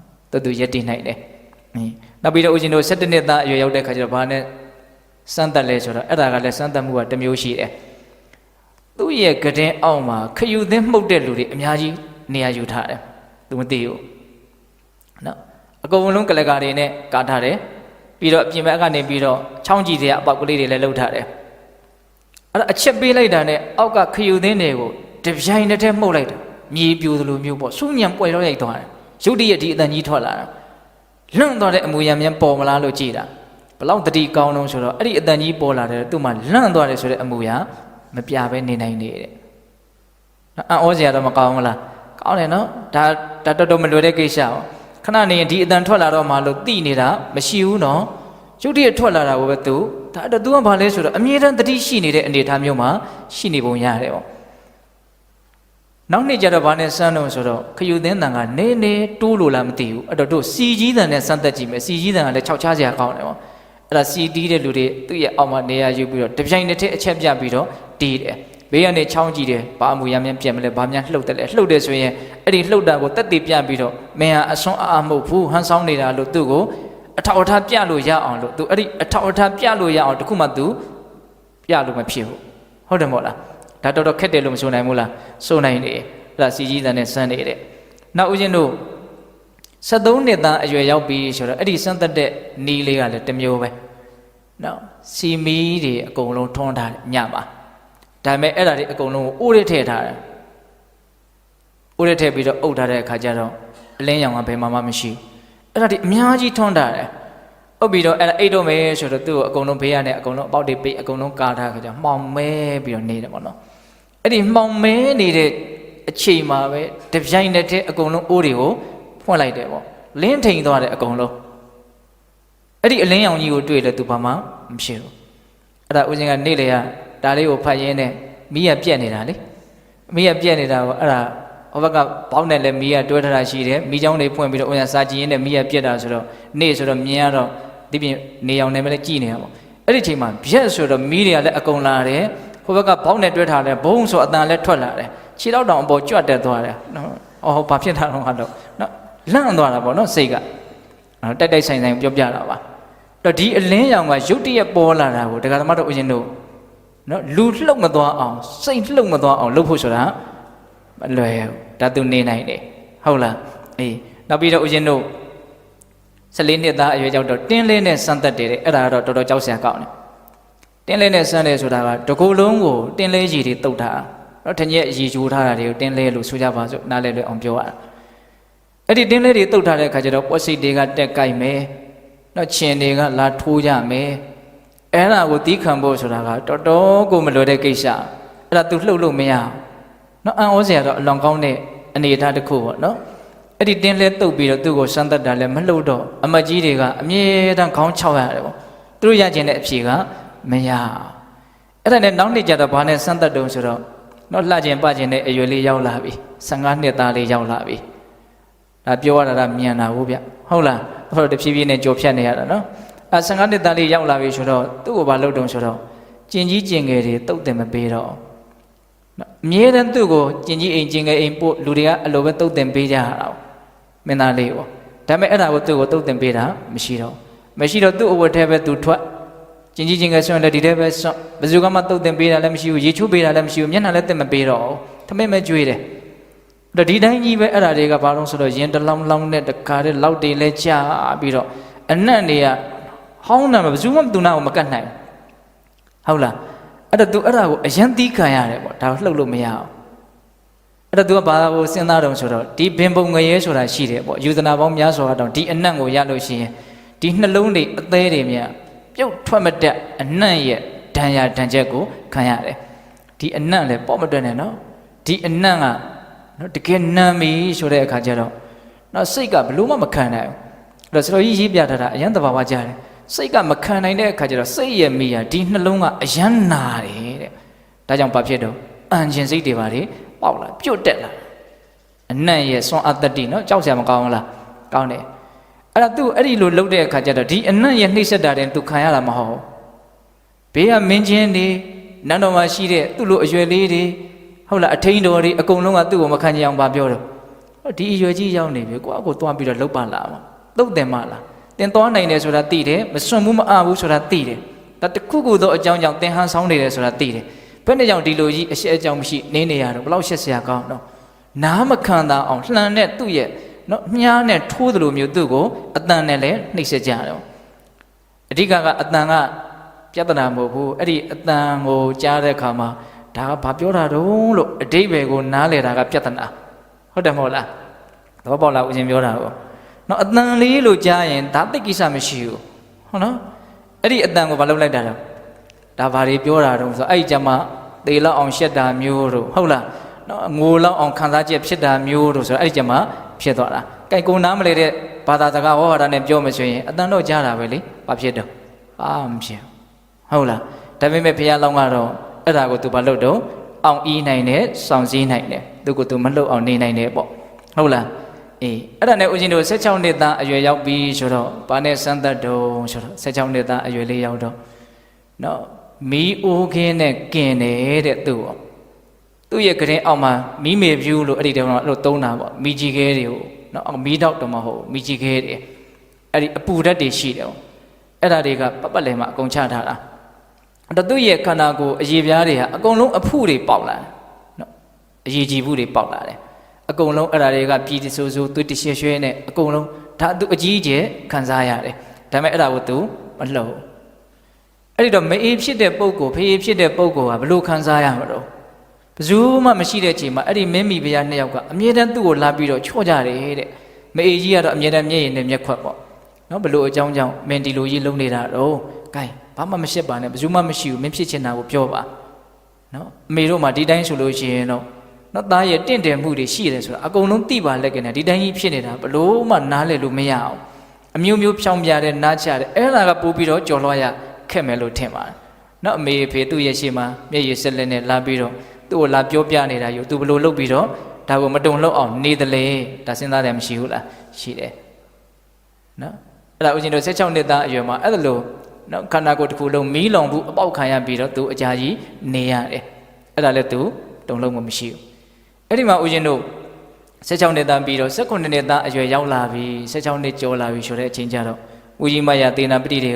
်သူရက်တည်နိုင်တယ်နောက်ပြီးတော့ဦးဇင်းတို့17နှစ်သားအရွယ်ရောက်တဲ့ခါကျတော့ဘာနဲ့စမ်းတက်လဲဆိုတော့အဲ့ဒါကလည်းစမ်းတက်မှုကတစ်မျိုးရှိတယ်သူ့ရဲ့ကတဲ့အောက်မှာခယူသင်းမှုတ်တဲ့လူတွေအများကြီးနေရာယူထားတယ်သူမသိဘူးနော်အကုန်လုံးကလကာတွေနဲ့ကာထားတယ်ပြီးတော့အပြင်ဘက်ကနေပြီးတော့ချောင်းကြည့်စရာအပေါက်ကလေးတွေလည်းလှုပ်ထားတယ်အဲ့ဒါအချက်ပေးလိုက်တာနဲ့အောက်ကခယူသင်းတွေကိုတပြိုင်တည်းမှုတ်လိုက်တာမြေပြိုသလိုမျိုးပေါ့စူးညံပွက်တော့ရိုက်သွားတယ်ရုတ်တရက်ဒီအတန်ကြီးထွက်လာတာလွန့်သွားတဲ့အမူအရာများပေါ်မလားလို့ကြည့်တာဘလောက်တတိကောင်းတော့ဆိုတော့အဲ့ဒီအတန်ကြီးပေါ်လာတယ်သူ့မှာလွန့်သွားတယ်ဆိုတဲ့အမူအရာမပြဘဲနေနိုင်နေတဲ့။အော်စရာတော့မကောင်းဘူးလား။ကောင်းတယ်နော်။ဒါတော်တော်မလွယ်တဲ့ကိစ္စပေါ့။ခဏနေရင်ဒီအတန်ထွက်လာတော့မှလို့သိနေတာမရှိဘူးနော်။ရုပ်တရက်ထွက်လာတာကိုပဲသူဒါတော့သူကဘာလဲဆိုတော့အမြဲတမ်းတတိရှိနေတဲ့အနေအထားမျိုးမှာရှိနေပုံရတယ်ပေါ့။နောက်နေ့ကျတော့ဘာနဲ့စမ်းတော့ဆိုတော့ခယူသင်းတန်ကနေတိုးလို့လားမသိဘူး။အဲ့တော့တို့စီကြီးတန်နဲ့စမ်းသက်ကြည့်မယ်။စီကြီးတန်ကလည်းခြောက်ချစရာကောင်းတယ်ပေါ့။အဲ့ဒါစီတီးတဲ့လူတွေသူ့ရဲ့အောက်မှာနေရာယူပြီးတော့တပြိုင်တည်းအချက်ပြပြီးတော့တီးတယ်ဘေးကနေချောင်းကြည့်တယ်ဘာအမူအရာများပြတ်မလဲဘာများလှုပ်တယ်လဲလှုပ်တယ်ဆိုရင်အဲ့ဒီလှုပ်တာကိုတက်တည်ပြပြီးတော့မင်းဟာအစွန်းအားမဟုတ်ဘူးဟန်ဆောင်နေတာလို့သူ့ကိုအထောက်အထားပြလို့ရအောင်လို့သူအဲ့ဒီအထောက်အထားပြလို့ရအောင်တခုမှသူပြလို့မဖြစ်ဘူးဟုတ်တယ်မို့လားဒါတော်တော်ခက်တယ်လို့မဆိုနိုင်ဘူးလားဆိုနိုင်တယ်အဲ့ဒါစီကြီးတန်နဲ့စမ်းနေတဲ့နောက်ဦးဇင်းတို့73နှစ်သားအရွယ်ရောက်ပြီဆိုတော့အဲ့ဒီစမ်းသက်တဲ့နီးလေးကလည်းတစ်မျိုးပဲနော်စီမီတွေအကုန်လုံးထွန်းထားတယ်ညမှာဒါပေမဲ့အဲ့ဒါတွေအကုန်လုံးကိုအိုးရထည့်ထားတယ်အိုးရထည့်ပြီးတော့အုပ်ထားတဲ့အခါကျတော့အလင်းရောင်ကဘယ်မှမရှိအဲ့ဒါတွေအများကြီးထွန်းထားတယ်အုပ်ပြီးတော့အဲ့ဒါအိတ်တော့မယ်ဆိုတော့သူ့ကိုအကုန်လုံးဘေးကနေအကုန်လုံးအပေါက်တွေပိတ်အကုန်လုံးကာထားခါကျမှောင်မဲပြီးတော့နေတယ်ပေါ့နော်အဲ့ဒီမှောင်မဲနေတဲ့အချိန်မှာပဲတပြိုင်တည်းအကုန်လုံးအိုးတွေကိုဖွင့်လိုက်တယ်ပေါ့လင်းထိန်သွားတယ်အကုန်လုံးအဲ့ဒီအလင်းရောင်ကြီးကိုတွေ့တယ်သူဘာမှမဖြစ်ဘူးအဲ့ဒါဦးဇင်းကနေလေကဒါလေးကိုဖတ်ရင်းနဲ့မီးရပြက်နေတာလေမီးရပြက်နေတာကိုအဲ့ဒါဟိုဘက်ကဘောင်းနဲ့လည်းမီးရတွဲထားတာရှိတယ်မီးချောင်းတွေဖွင့်ပြီးတော့ဦးဇင်းစာကြည့်ရင်းနဲ့မီးရပြက်တာဆိုတော့နေဆိုတော့မြင်ရတော့ဒီပြင်နေအောင်နဲ့ပဲကြည့်နေတာပေါ့အဲ့ဒီချိန်မှာပြက်ဆိုတော့မီးတွေကလည်းအကုန်လာတယ်ဟိုဘက်ကဘောင်းနဲ့တွဲထားတယ်ဘုံဆိုအတန်လည်းထွက်လာတယ်ခြေတော့တောင်အပေါ်ကြွတ်တက်သွားတယ်နော်အော်ဘာဖြစ်တာတော့ကတော့နော်လန့်သွားတာပေါ့နော်စိတ်ကတိုက်တိုက်ဆိုင်ဆိုင်ပြောပြတာပါတော့ဒီအလင်းရောင်ကရုတ်တရက်ပေါ်လာတာကိုဒကာသမားတို့ဦးဇင်းတို့နော်လူလှုပ်မသွားအောင်စိတ်လှုပ်မသွားအောင်လုပ်ဖို့ဆိုတာမလွယ်ဘူးဒါသူနေနိုင်တယ်ဟုတ်လားအေးနောက်ပြီးတော့ဦးဇင်းတို့14နှစ်သားအရွယ်ကြောင့်တော့တင်းလေးနဲ့စမ်းသက်တယ်အဲ့ဒါကတော့တော်တော်ကြောက်စရာကောင်းတယ်တင်းလေးနဲ့စမ်းတယ်ဆိုတာကတကူလုံးကိုတင်းလေးကြီးတွေတုတ်ထားနော်ထညက်ရီကျိုးထားတာတွေကိုတင်းလေးလို့ဆိုကြပါစို့နားလဲလွယ်အောင်ပြောရတာအဲ့ဒီတင်းလေးတွေတုတ်ထားတဲ့အခါကျတော့ပွက်စိတ်တွေကတက်ကြိုက်မယ်နော်ခြင်တွေကလာထိုးကြမယ်အဲ့ဒါကိုတီးခံဖို့ဆိုတာကတော်တော်ကိုမလွယ်တဲ့ကိစ္စအဲ့ဒါ तू လှုပ်လို့မရနော်အံ့ဩစရာတော့အလွန်ကောင်းတဲ့အနေအထားတစ်ခုပေါ့နော်အဲ့ဒီတင်းလဲတုတ်ပြီးတော့သူ့ကိုစမ်းသပ်တာလည်းမလှုပ်တော့အမကြီးတွေကအမြဲတမ်းခေါင်း6ရတယ်ပေါ့သူတို့ရကျင်တဲ့အဖြေကမရအဲ့ဒါနဲ့နောက်နေ့ကျတော့ဘာနဲ့စမ်းသပ်တုံးဆိုတော့နော်လှကျင်ပကျင်တဲ့အရွယ်လေးရောက်လာပြီ15နှစ်သားလေးရောက်လာပြီ ဒါပြောရတာမြန်တာဟုတ်ဗျဟုတ်လားအဲ့တော့တဖြည်းဖြည်းနဲ့ကြော်ဖြတ်နေရတာနော်15နှစ်သားလေးရောက်လာပြီဆိုတော့သူ့ကိုဘာလုပ်တုံဆိုတော့ကျင်ကြီးကျင်ငယ်တွေတုတ်တယ်မပေးတော့အမြဲတမ်းသူ့ကိုကျင်ကြီးအိမ်ကျင်ငယ်အိမ်ပို့လူတွေကအလိုပဲတုတ်တယ်ပေးကြရတာမင်းသားလေးပေါ့ဒါပေမဲ့အဲ့ဒါကိုသူ့ကိုတုတ်တယ်ပေးတာမရှိတော့သူ့အဝတ်ထဲပဲသူထွက်ကျင်ကြီးကျင်ငယ်ဆွမ်းလည်းဒီထဲပဲဆွမ်းဘယ်သူကမှတုတ်တယ်ပေးတာလည်းမရှိဘူးရေချိုးပေးတာလည်းမရှိဘူးမျက်နှာလည်းတက်မပေးတော့ထမင်းပဲကြွေးတယ်ဒီတိုင်းကြီးပဲအဲ့ဒါတွေကဘာလို့ဆိုတော့ရင်တလောင်းလောင်းနဲ့တခါတည်းလောက်တွေလဲချပြီးတော့အနံ့တွေကဟောင်းတယ်ဘယ်သူမှသူနာကိုမကတ်နိုင်ဟုတ်လားအဲ့တော့ तू အဲ့ဒါကိုအရင်သီးခံရတယ်ပေါ့ဒါကိုလှုပ်လို့မရအောင်အဲ့တော့ तू ကဘာကိုစဉ်းစားတော့ဆိုတော့ဒီဘင်ပုံငရဲဆိုတာရှိတယ်ပေါ့ယူဇနာပေါင်းများစွာတော့ဒီအနံ့ကိုရလို့ရှိရင်ဒီနှလုံးတွေအသေးတွေမြတ်ပြုတ်ထွက်မတက်အနံ့ရဲ့ဒဏ်ရာဒဏ်ချက်ကိုခံရတယ်ဒီအနံ့လည်းပေါ့မတွက်နဲ့နော်ဒီအနံ့ကနော်တကယ်နမ်းပြီဆိုတဲ့အခါကျတော့နော်စိတ်ကဘလို့မှမခံနိုင်ဘူးအဲ့တော့ဆရာကြီးရေးပြထားတာအရင်တဘာဝကြားတယ်စိတ်ကမခံနိုင်တဲ့အခါကျတော့စိတ်ရဲ့မိယာဒီနှလုံးကအယမ်းနာတယ်တဲ့ဒါကြောင့်ဘာဖြစ်တော့အန်ကျင်စိတ်တွေပါလေပေါက်လာပြုတ်တက်လာအနံ့ရဲ့စွမ်းအတ္တိနော်ကြောက်စရာမကောင်းဘူးလားကောင်းတယ်အဲ့ဒါသူအဲ့ဒီလိုလုပ်တဲ့အခါကျတော့ဒီအနံ့ရဲ့နှိမ့်ဆက်တာတဲ့သူခံရတာမဟုတ်ဘေးကမင်းချင်းတွေနန်းတော်မှာရှိတဲ့သူ့လိုအရွယ်လေးတွေဟုတ်လားအထိန်တော်တွေအကုန်လုံးကသူ့ကိုမခံကြအောင်ပါပြောတော့ဒီအရွယ်ကြီးရောက်နေပြီကိုယ့်အကိုသွားပြီးတော့လှုပ်ပါလားသုတ်တယ်မလားတင်သွားနိုင်တယ်ဆိုတာသိတယ်မစွန့်ဘူးမအားဘူးဆိုတာသိတယ်ဒါတခုခုသောအကြောင်းကြောင့်သင်ဟန်ဆောင်နေတယ်ဆိုတာသိတယ်ဘယ်နဲ့ကြောင့်ဒီလိုကြီးအရှက်အကြောင်းမရှိနေနေရတော့ဘယ်လောက်ရှက်စရာကောင်းတော့နားမခံတာအောင်လှန်တဲ့သူ့ရဲ့နော်မြားနဲ့ထိုးသလိုမျိုးသူ့ကိုအတန်နဲ့လည်းနှိပ်စက်ကြတော့အဓိကအတန်ကပြဿနာမဟုတ်ဘူးအဲ့ဒီအတန်ကိုကြားတဲ့အခါမှာဒါကဘာပြောတာတုံးလို့အတိတ်ပဲကိုနားလေတာကပြဿနာဟုတ်တယ်မဟုတ်လားသဘောပေါက်လားဦးဇင်းပြောတာကိုနော်အတန်လေးလို့ကြားရင်ဒါသိကိစ္စမရှိဘူးဟုတ်နော်အဲ့ဒီအတန်ကိုဘာလုပ်လိုက်တာလဲဒါဘာတွေပြောတာတုံးဆိုအဲ့ဒီကြမှာသေလောက်အောင်ရှက်တာမျိုးတို့ဟုတ်လားနော်ငိုလောက်အောင်ခံစားချက်ဖြစ်တာမျိုးတို့ဆိုတော့အဲ့ဒီကြမှာဖြစ်သွားတာကြိုက်ကုန်နားမလဲတဲ့ဘာသာစကားဝါဒနဲ့ပြောမှဆိုရင်အတန်တော့ကြားတာပဲလေဘာဖြစ်တော့မဖြစ်ဟုတ်လားဒါပေမဲ့ဘုရားလောင်းကတော့အဲ့ဒါကိုသူဘာလုပ်တော့အောင်အီးနိုင်တယ်စောင့်စည်းနိုင်တယ်သူကသူမလှုပ်အောင်နေနိုင်တယ်ပေါ့ဟုတ်လားအေးအဲ့ဒါနဲ့ဦးဇင်းတို့16နှစ်သားအရွယ်ရောက်ပြီဆိုတော့ဘာနဲ့စမ်းသပ်တုံးဆိုတော့16နှစ်သားအရွယ်လေးရောက်တော့နော်မီးအိုးခင်းနဲ့ကင်တယ်တဲ့သူ့ရောသူ့ရဲ့ကရင်အောက်မှာမီးမေဖြူလို့အဲ့ဒီတုန်းကအဲ့လိုသုံးတာပေါ့မီးကြီးခဲတွေကိုနော်မီးတောက်တော့မဟုတ်မီးကြီးခဲတွေအဲ့ဒီအပူဓာတ်တွေရှိတယ်ပေါ့အဲ့ဒါတွေကပတ်ပတ်လည်မှာအကုန်ချထားတာအဲ့သူ့ရဲ့ခန္ဓာကိုယ်အရေပြားတွေဟာအကုန်လုံးအဖုတွေပေါက်လာတယ်နော်အရေကြည်ဖုတွေပေါက်လာတယ်အကုန်လုံးအဲ့ဒါတွေကပြည်တဆိုးဆိုးသွေးတရွှဲရွှဲနဲ့အကုန်လုံးဒါသူအကြီးအကျယ်ခံစားရတယ်ဒါပေမဲ့အဲ့ဒါကိုသူမလှုပ်အဲ့ဒီတော့မအေးဖြစ်တဲ့ပုံကိုဖေးဖြစ်တဲ့ပုံကိုကဘလို့ခံစားရမှာတော့ဘယ်သူမှမရှိတဲ့အချိန်မှာအဲ့ဒီမင်းမိဖုရားနှစ်ယောက်ကအမြဲတမ်းသူ့ကိုလာပြီးတော့ချော့ကြတယ်တဲ့မအေးကြီးကတော့အမြဲတမ်းမျက်ရည်နဲ့မျက်ခွက်ပေါ့နော်ဘလို့အကြောင်းကြောင့်မင်းဒီလိုကြီးလုံနေတာတော့ဂိုင်းဘာမှမရှက်ပါနဲ့ဘယ်သူမှမရှိဘူးမင်းဖြစ်ချင်တာကိုပြောပါနော်အမေတို့မှဒီတိုင်းဆိုလို့ရှိရင်တော့နော်သားရဲ့တင့်တယ်မှုတွေရှိတယ်ဆိုတာအကုန်လုံးသိပါလက်ကနေဒီတိုင်းကြီးဖြစ်နေတာဘလို့မှနားလည်လို့မရအောင်အမျိုးမျိုးဖြောင်းပြတဲ့နားချတဲ့အဲ့ဒါကပို့ပြီးတော့ကြော်လွှားရခက်မယ်လို့ထင်ပါတယ်နော်အမေဖေသူ့ရဲ့ရှေ့မှာမျက်ရည်ဆက်လက်နဲ့လာပြီးတော့သူ့ကိုလာပြောပြနေတာယူသူဘလို့လုပ်ပြီးတော့ဒါကိုမတုံလောက်အောင်နေတယ်လေဒါစဉ်းစားတယ်မရှိဘူးလားရှိတယ်နော်အဲ့ဒါဦးဇင်းတို့16နှစ်သားအရွယ်မှာအဲ့ဒါလို့နော်ခန္ဓာကိုယ်တစ်ခုလုံးမီးလောင်ဘူးအပေါက်ခံရပြီးတော့သူအကြာကြီးနေရတယ်အဲ့ဒါလည်းသူတုံလုံးမမရှိဘူးအဲ့ဒီမှာဦးဇင်းတို့16နှစ်သားပြီးတော့18နှစ်သားအရွယ်ရောက်လာပြီ16နှစ်ကျော်လာပြီဆိုတဲ့အချိန်ကျတော့ဦးကြီးမရသေနာပတိတွေ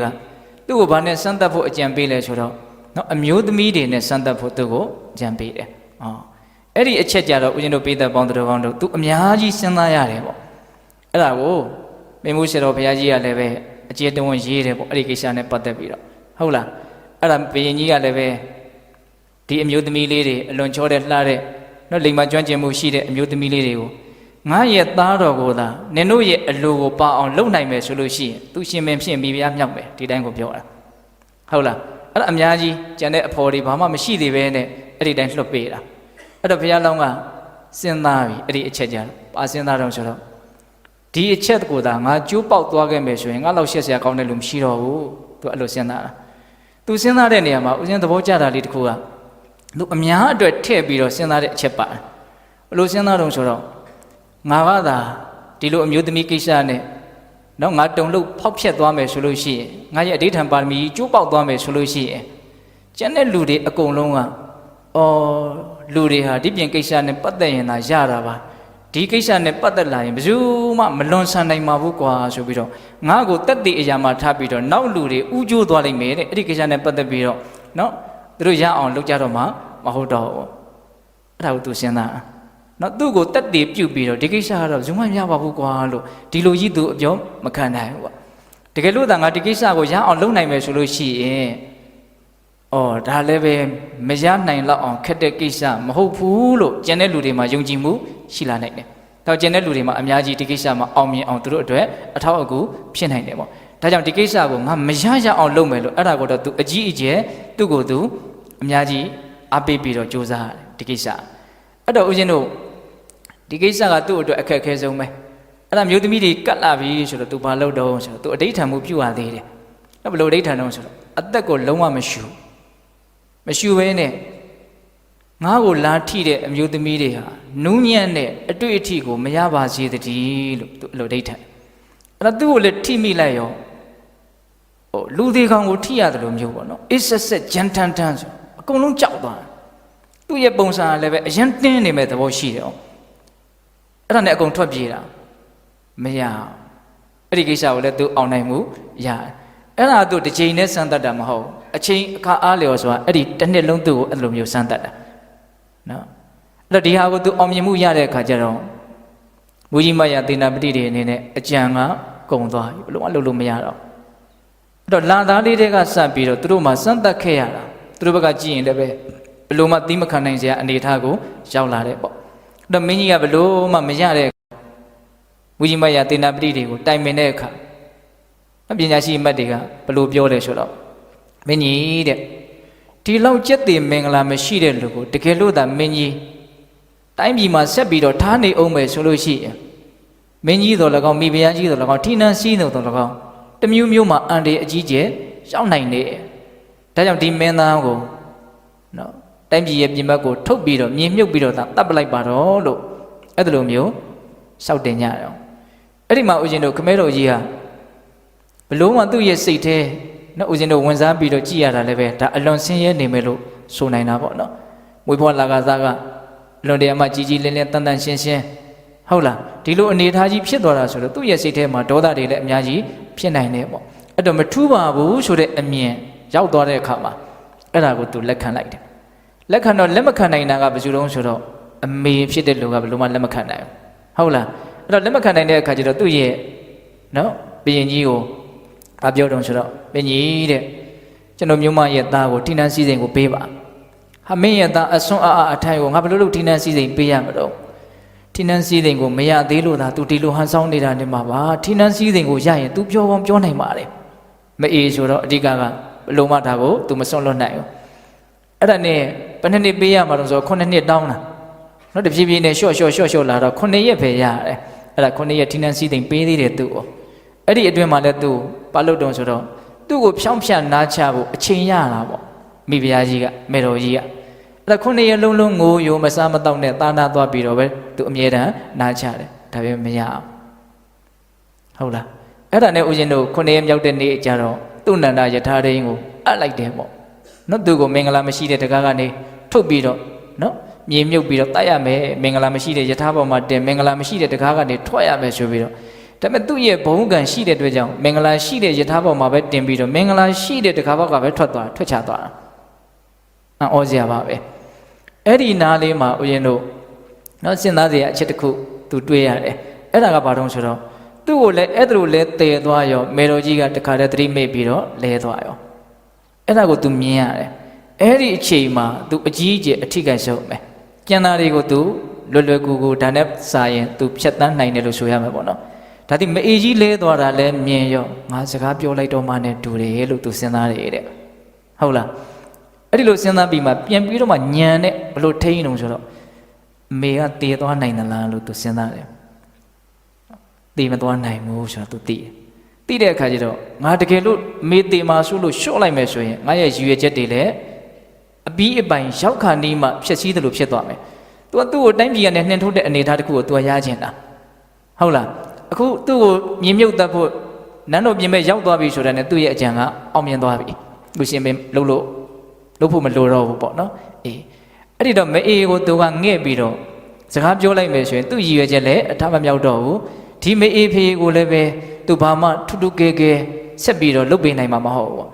ကသူ့ကိုဘာနဲ့စမ်းသပ်ဖို့အကြံပေးလဲဆိုတော့နော်အမျိုးသမီးတွေနဲ့စမ်းသပ်ဖို့သူ့ကိုအကြံပေးတယ်အဲ့ဒီအချက်ကြတော့ဦးဇင်းတို့ပိဿပေါင်းတော်ကောင်းတို့သူအများကြီးစဉ်းစားရတယ်ပေါ့အဲ့ဒါကိုမင်းမိုးဆရာတော်ဘုရားကြီးကလည်းပဲအကျေတဝန်ရေးတယ်ပေါ့အဲ့ဒီကိစ္စနဲ့ပတ်သက်ပြီးတော့ဟုတ်လားအဲ့ဒါဘုရင်ကြီးကလည်းပဲဒီအမျိုးသမီးလေးတွေအလွန်ချောတဲ့လှတဲ့နော်လိမ္မာကျွမ်းကျင်မှုရှိတဲ့အမျိုးသမီးလေးတွေကိုငါရဲ့သားတော်ကိုသာနင်တို့ရဲ့အလိုကိုပါအောင်လုပ်နိုင်မယ်ဆိုလို့ရှိရင်သူရှင်မင်းဖြစ်မိဖုရားမြောက်မယ်ဒီတိုင်းကိုပြောတာဟုတ်လားအဲ့ဒါအများကြီးကျန်တဲ့အဖော်တွေဘာမှမရှိသေးပဲနဲ့အဲ့ဒီတိုင်းလွှတ်ပေးတာအဲ့တော့ဘုရားလောင်းကစဉ်းစားပြီအဲ့ဒီအချက်ကြတော့ပါစဉ်းစားတော့ဆိုတော့ဒီအချက်ကိုသာငါကျိုးပေါက်သွားခဲ့မယ်ဆိုရင်ငါလောက်ရှက်စရာကောင်းတဲ့လူမရှိတော့ဘူးသူအဲ့လိုစဉ်းစားတာသူစဉ်းစားတဲ့နေရာမှာဦးဇင်းသဘောကျတာလေးတစ်ခုကသူအများအတွက်ထည့်ပြီးတော့စဉ်းစားတဲ့အချက်ပါတယ်ဘယ်လိုစဉ်းစားတော့ဆိုတော့ငါကသာ ဒီလိုအမျိုးသမီးကိစ္စနဲ့နော်ငါတုံလို့ဖောက်ဖြက်သွားမယ်ဆိုလို့ရှိရင်ငါရဲ့အဋ္ဌံပါရမီကျိုးပေါက်သွားမယ်ဆိုလို့ရှိရင်ကျန်တဲ့လူတွေအကုန်လုံးကလူတွေဟာဒီပြင်ကိစ္စနဲ့ပတ်သက်ရင်သာရတာပါဒီကိစ္စနဲ့ပတ်သက်လာရင်ဘယ်သူမှမလွန်ဆန်နိုင်ပါဘူးကွာဆိုပြီးတော့ငါ့ကိုတက်တဲ့အရာမှထားပြီးတော့နောက်လူတွေဥကျိုးသွားလိမ့်မယ်တဲ့အဲ့ဒီကိစ္စနဲ့ပတ်သက်ပြီးတော့နော်သူတို့ရအောင်လုပ်ကြတော့မှမဟုတ်တော့ဘူးအဲ့ဒါကိုသူစဉ်းစားနော်သူ့ကိုတက်တည်ပြုတ်ပြီးတော့ဒီကိစ္စကတော့ဇုံမရပါဘူးကွာလို့ဒီလိုကြီးသူအပြောမခံနိုင်ဘူးကွာတကယ်လို့သာငါဒီကိစ္စကိုရအောင်လုပ်နိုင်မယ်ဆိုလို့ရှိရင်ဒါလည်းပဲမရနိုင်တော့အောင်ခက်တဲ့ကိစ္စမဟုတ်ဘူးလို့ကျန်တဲ့လူတွေမှာယုံကြည်မှုရှိလာနိုင်တယ်။တော့ကျန်တဲ့လူတွေမှာအများကြီးဒီကိစ္စမှာအောင်မြင်အောင်သူတို့အတွက်အထောက်အကူဖြစ်နိုင်တယ်ပေါ့။ဒါကြောင့်ဒီကိစ္စကိုငါမရရအောင်လုပ်မယ်လို့အဲ့ဒါကိုတော့သူအကြီးအကျယ်သူ့ကိုယ်သူအများကြီးအားပေးပြီးတော့ကြိုးစားတယ်ဒီကိစ္စ။အဲ့တော့ဦးဇင်းတို့ဒီကိစ္စကသူ့အတွက်အခက်အခဲဆုံးပဲ။အဲ့ဒါမျိုးသမီးတွေကတ်လာပြီဆိုတော့သူဘာလုပ်တော့ဆိုတော့သူအဋ္ဌံမှုပြုရသေးတယ်။နော်ဘယ်လိုအဋ္ဌံတော့ဆိုတော့အသက်ကိုလုံးဝမရှိဘဲနဲ့ငါ့ကိုလာထိတဲ့အမျိုးသမီးတွေဟာနူးညံ့တဲ့အတွေ့အထိကိုမရပါစေတည်းလို့သူအလိုဒိဋ္ဌံအဲ့ဒါသူ့ကိုလည်းထိမိလိုက်ရောလူသေးကောင်ကိုထိရတယ်လို့မျိုးပေါ့နော်အစ်ဆက်ဆက်ဂျန်တန်တန်ဆိုအကုန်လုံးကြောက်သွားတယ်သူ့ရဲ့ပုံစံကလည်းပဲအရင်တင်းနေမဲ့သဘောရှိတယ်အဲ့ဒါနဲ့အကုန်ထွက်ပြေးတာမရအဲ့ဒီကိစ္စကိုလည်းသူအောင်နိုင်မှုရတယ်အဲ့ဒါသူတစ်ချိန်နဲ့စမ်းတတ်တာမဟုတ်အချိန်အခါအားလျော်ဆိုတာအဲ့ဒီတစ်နှစ်လုံးသူ့ကိုအဲ့လိုမျိုးစမ်းတတ်တာနော်အဲ့တော့ဒီဟာကိုသူအောင်မြင်မှုရတဲ့အခါကျတော့မူကြီးမယသေနာပတိတွေအနေနဲ့အကြံကကုံသွားပြီဘလို့အလုပ်လို့မရတော့အဲ့တော့လာသားလေးတွေကစပ်ပြီးတော့သူတို့မှစမ်းတတ်ခဲ့ရတာသူတို့ဘက်ကကြည့်ရင်လည်းပဲဘလို့မှသီးမခံနိုင်စရာအနေအထားကိုရောက်လာတယ်ပေါ့အဲ့တော့မင်းကြီးကဘလို့မှမရတဲ့မူကြီးမယသေနာပတိတွေကိုတိုင်ပင်တဲ့အခါပညာရှိမတ်တွေကဘလို့ပြောလဲဆိုတော့မင်းကြီးတဲ့ဒီလောက်ကျက်တည်မင်္ဂလာမရှိတဲ့လူကိုတကယ်လို့သာမင်းကြီးတိုင်းပြည်မှာဆက်ပြီးတော့ထားနေအောင်မယ်ဆိုလို့ရှိရင်မင်းကြီးတော်၎င်းမိဖုရားကြီးတော်၎င်းထိနှန်းစည်းတော်၎င်းတမျိုးမျိုးမှာအန်ဒီအကြီးကျယ်ရောက်နိုင်တယ်ဒါကြောင့်ဒီမင်းသားကိုနော်တိုင်းပြည်ရဲ့ပြင်ဘက်ကိုထုတ်ပြီးတော့မြင်မြုပ်ပြီးတော့တပ်ပလိုက်ပါတော့လို့အဲ့လိုမျိုးရှောက်တင်ကြတယ်အဲ့ဒီမှာဦးဇင်းတို့ခမဲတော်ကြီးဟာဘလို့မှသူ့ရဲ့စိတ်ထဲနော်ဦးဇင်းတို့ဝင်စားပြီးတော့ကြည်ရတာလည်းပဲဒါအလွန်ဆင်းရဲနေမယ်လို့ဆိုနိုင်တာပေါ့နော်မွေးဖွားလာကစားကလွန်တရားမှကြီးကြီးလင်းလင်းတန်တန်ရှင်းရှင်းဟုတ်လားဒီလိုအနေထားကြီးဖြစ်သွားတာဆိုတော့သူ့ရဲ့စိတ်ထဲမှာဒေါသတွေလည်းအများကြီးဖြစ်နိုင်တယ်ပေါ့အဲ့တော့မထူးပါဘူးဆိုတဲ့အမြင်ရောက်သွားတဲ့အခါမှာအဲ့ဒါကိုသူလက်ခံလိုက်တယ်လက်ခံတော့လက်မခံနိုင်တာကဘယ်သူတုံးဆိုတော့အမေဖြစ်တဲ့လူကဘယ်လိုမှလက်မခံနိုင်ဘူးဟုတ်လားအဲ့တော့လက်မခံနိုင်တဲ့အခါကျတော့သူ့ရဲ့နော်ဘုရင်ကြီးကိုဘာပြောတော့ဆိုတော့ဘုရင်ကြီးတဲ့ကျွန်တော်မျိုးမရဲ့သားကိုထိနှန်းစည်းစိမ်ကိုပေးပါဟာမင်းရဲ့သားအစွန်းအားအထိုင်ကိုငါဘယ်လိုလုပ်ထိနှန်းစည်းစိမ်ပေးရမလို့ထိနှန်းစည်းစိမ်ကိုမရသေးလို့သာ तू ဒီလိုဟန်ဆောင်နေတာနေမှာပါထိနှန်းစည်းစိမ်ကိုရရင် तू ပြောကောင်းပြောနိုင်ပါတယ်မအေးဆိုတော့အဓိကဘလုံးမတာကို तू မစွန့်လွတ်နိုင်ဘူးအဲ့ဒါနဲ့ဘယ်နှစ်ပေးရမှာတော့ဆိုတော့9နှစ်တောင်းတာနော်တဖြည်းဖြည်းနဲ့ရှော့လာတော့9ရက်ပဲရတယ်အဲ့ဒါ9ရက်ထိနှန်းစည်းစိမ်ပေးသေးတယ်သူ့ကိုအဲ့ဒီအတွင်းမှာလည်း तू ဘာလို့တုံးဆိုတော့သူ့ကိုဖြောင်းဖြတ်နားချဖို့အချိန်ရတာပေါ့မိဖုရားကြီးကမေတော်ကြီးကအဲ့ဒါ9ရက်လုံးငိုယိုမစားမတော့နဲ့တာနာသွားပြီးတော့ပဲသူအမြဲတမ်းနားချတယ်ဒါပေမဲ့မရအောင်ဟုတ်လားအဲ့ဒါနဲ့ဦးဇင်းတို့9ရက်မြောက်တဲ့နေ့ကျတော့သူ့နန္ဒယထာရင်းကိုအပ်လိုက်တယ်ပေါ့နော်သူ့ကိုမင်္ဂလာမရှိတဲ့တကားကနေထုတ်ပြီးတော့နော်မြေမြုပ်ပြီးတော့တတ်ရမယ်မင်္ဂလာမရှိတဲ့ယထာပေါ်မှာတင်မင်္ဂလာမရှိတဲ့တကားကနေထွက်ရမယ်ဆိုပြီးတော့ဒါပေမဲ့သူ့ရဲ့ဘုံကံရှိတဲ့အတွက်ကြောင့်မင်္ဂလာရှိတဲ့ယထာပေါ်မှာပဲတင်ပြီးတော့မင်္ဂလာရှိတဲ့တကားဘောက်ကပဲထွက်ချသွားတာအော်စရာပါပဲအဲ့ဒီနားလေးမှာဦးရင်တို့နော်စဉ်းစားစရာအချက်တစ်ခုသူတွေ့ရတယ်အဲ့ဒါကဘာတုံးဆိုတော့သူ့ကိုလည်းအဲ့ဒါလိုလဲတည်သွားရောမေတော်ကြီးကတခါတည်းသတိမိတ်ပြီးတော့လဲသွားရောအဲ့ဒါကိုသူမြင်ရတယ်အဲ့ဒီအချိန်မှာသူအကြီးအကျယ်အထိကဆုံးပဲကျန်သားတွေကိုသူလွယ်လွယ်ကူကူဒါနဲ့စာရင်သူဖြတ်တန်းနိုင်တယ်လို့ဆိုရမှာပေါ့နော်ဒါတိမအေးကြီးလဲသွားတာလဲမြင်ရောငါစကားပြောလိုက်တော့မှနဲ့တူတယ်လို့သူစဉ်းစားတယ်တဲ့ဟုတ်လားအဲ့ဒီလိုစဉ်းစားပြီးမှပြန်ပြီးတော့မှညံနဲ့ဘလို့ထိန်းအောင်ဆိုတော့မေကတည်သွားနိုင်သလားလို့သူစဉ်းစားတယ်တည်မသွားနိုင်ဘူးဆိုတော့သူသိတဲ့အခါကျတော့ငါတကယ်လို့မေတည်မှာဆိုလို့ရှော့လိုက်မယ်ဆိုရင်ငါရဲ့ရည်ရွယ်ချက်တွေလည်းအပြီးအပိုင်ရောက်ခါနီးမှဖြစ်စည်းတယ်လို့ဖြစ်သွားမယ်သူကသူ့ကိုတိုင်းပြည်ကနေနှင်ထုတ်တဲ့အနေအထားတစ်ခုကိုသူကရချင်တာဟုတ်လား အခုသူ့ကိုမြင်မြုပ်တတ်ဖို့နန်းတော်ပြင်မဲ့ရောက်သွားပြီဆိုတဲ့နဲ့သူ့ရဲ့အကြံကအောင်မြင်သွားပြီလူရှင်မင်းလှုပ်ဖို့မလိုတော့ဘူးပေါ့နော်အေးအဲ့ဒီတော့မအေးကိုသူကငဲ့ပြီးတော့စကားပြောလိုက်မယ်ဆိုရင်သူ့ရည်ရွယ်ချက်လည်းအထမမြောက်တော့ဘူးဒီမအေးဖေးကိုလည်းပဲသူဘာမှထူးထူးကဲကဲဆက်ပြီးတော့လုပ်ပေးနိုင်မှာမဟုတ်ဘူး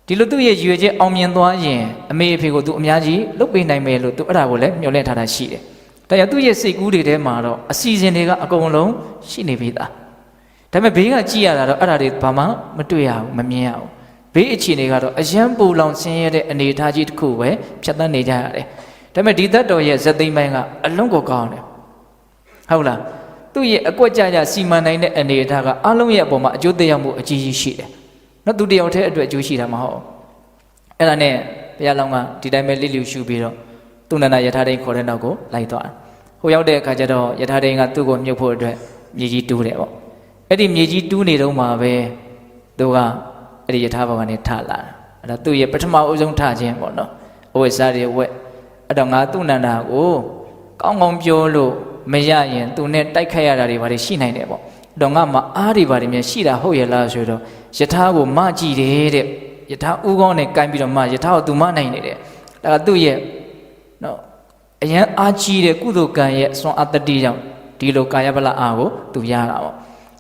ဒီလိုသူ့ရဲ့ရည်ရွယ်ချက်အောင်မြင်သွားရင်အမေအဖေကိုသူအများကြီးလုပ်ပေးနိုင်မယ်လို့သူအဲ့ဒါကိုလည်းမျှော်လင့်ထားတာရှိတယ်ဒါကြောင့်သူ့ရဲ့စိတ်ကူးတွေထဲမှာတော့အစီအစဉ်တွေကအကုန်လုံးရှိနေပြီသားဒါပေမဲ့ဘေးကကြည့်ရတာတော့အဲ့ဒါတွေဘာမှမတွေ့ရဘူးမမြင်ရဘူးဘေးအခြေအနေကတော့အယံပူလောင်ဆင်းရဲတဲ့အနေအထားကြီးတစ်ခုပဲဖြတ်သန်းနေကြရတယ်ဒါပေမဲ့ဒီတတ်တော်ရဲ့ဇက်သိမ်းပိုင်းကအလုံးကိုကောင်းတယ်ဟုတ်လားသူ့ရဲ့အကွက်ကြကြစီမံနိုင်တဲ့အနေအထားကအလုံးရဲ့အပေါ်မှာအကျိုးသက်ရောက်မှုအကြီးကြီးရှိတယ်နော်သူတယောက်တည်းအတွက်အကျိုးရှိတာမဟုတ်အဲ့ဒါနဲ့ဘုရားလောင်းကဒီတိုင်းပဲလိလျူရှုပြီးတော့သူနန္ဒယထာဒိန်ခေါ်တဲ့နောက်ကိုလိုက်သွားတယ်ဟိုရောက်တဲ့အခါကျတော့ယထာဒိန်ကသူ့ကိုမြုပ်ဖို့အတွက်မြေကြီးတူးတယ်ပေါ့အဲ့ဒီမြေကြီးတူးနေတော့မှပဲသူကအဲ့ဒီယထာဘောကနေထလာတယ်အဲ့ဒါသူ့ရဲ့ပထမအဆုံးထခြင်းပေါ့နော်အဝိဇ္ဇာတွေဝက်အဲ့တော့ငါသူနန္ဒကိုကောင်းကောင်းပြောလို့မရရင်သူနဲ့တိုက်ခိုက်ရတာတွေဘာတွေရှိနိုင်တယ်ပေါ့တော့ငါမှာအားတွေဘာတွေများရှိတာဟုတ်ရဲ့လားဆိုတော့ယထာကိုမကြည့်တယ်တဲ့ယထာဥကောင်းနဲ့ကိုင်းပြီးတော့မှယထာကိုသူမနိုင်နေတယ်ဒါကသူ့ရဲ့နော်အရန်အားကြီးတဲ့ကုသိုလ်ကံရဲ့အစွမ်းအတ္တိကြောင့်ဒီလိုကာယဗလအားကိုသူရတာပေါ့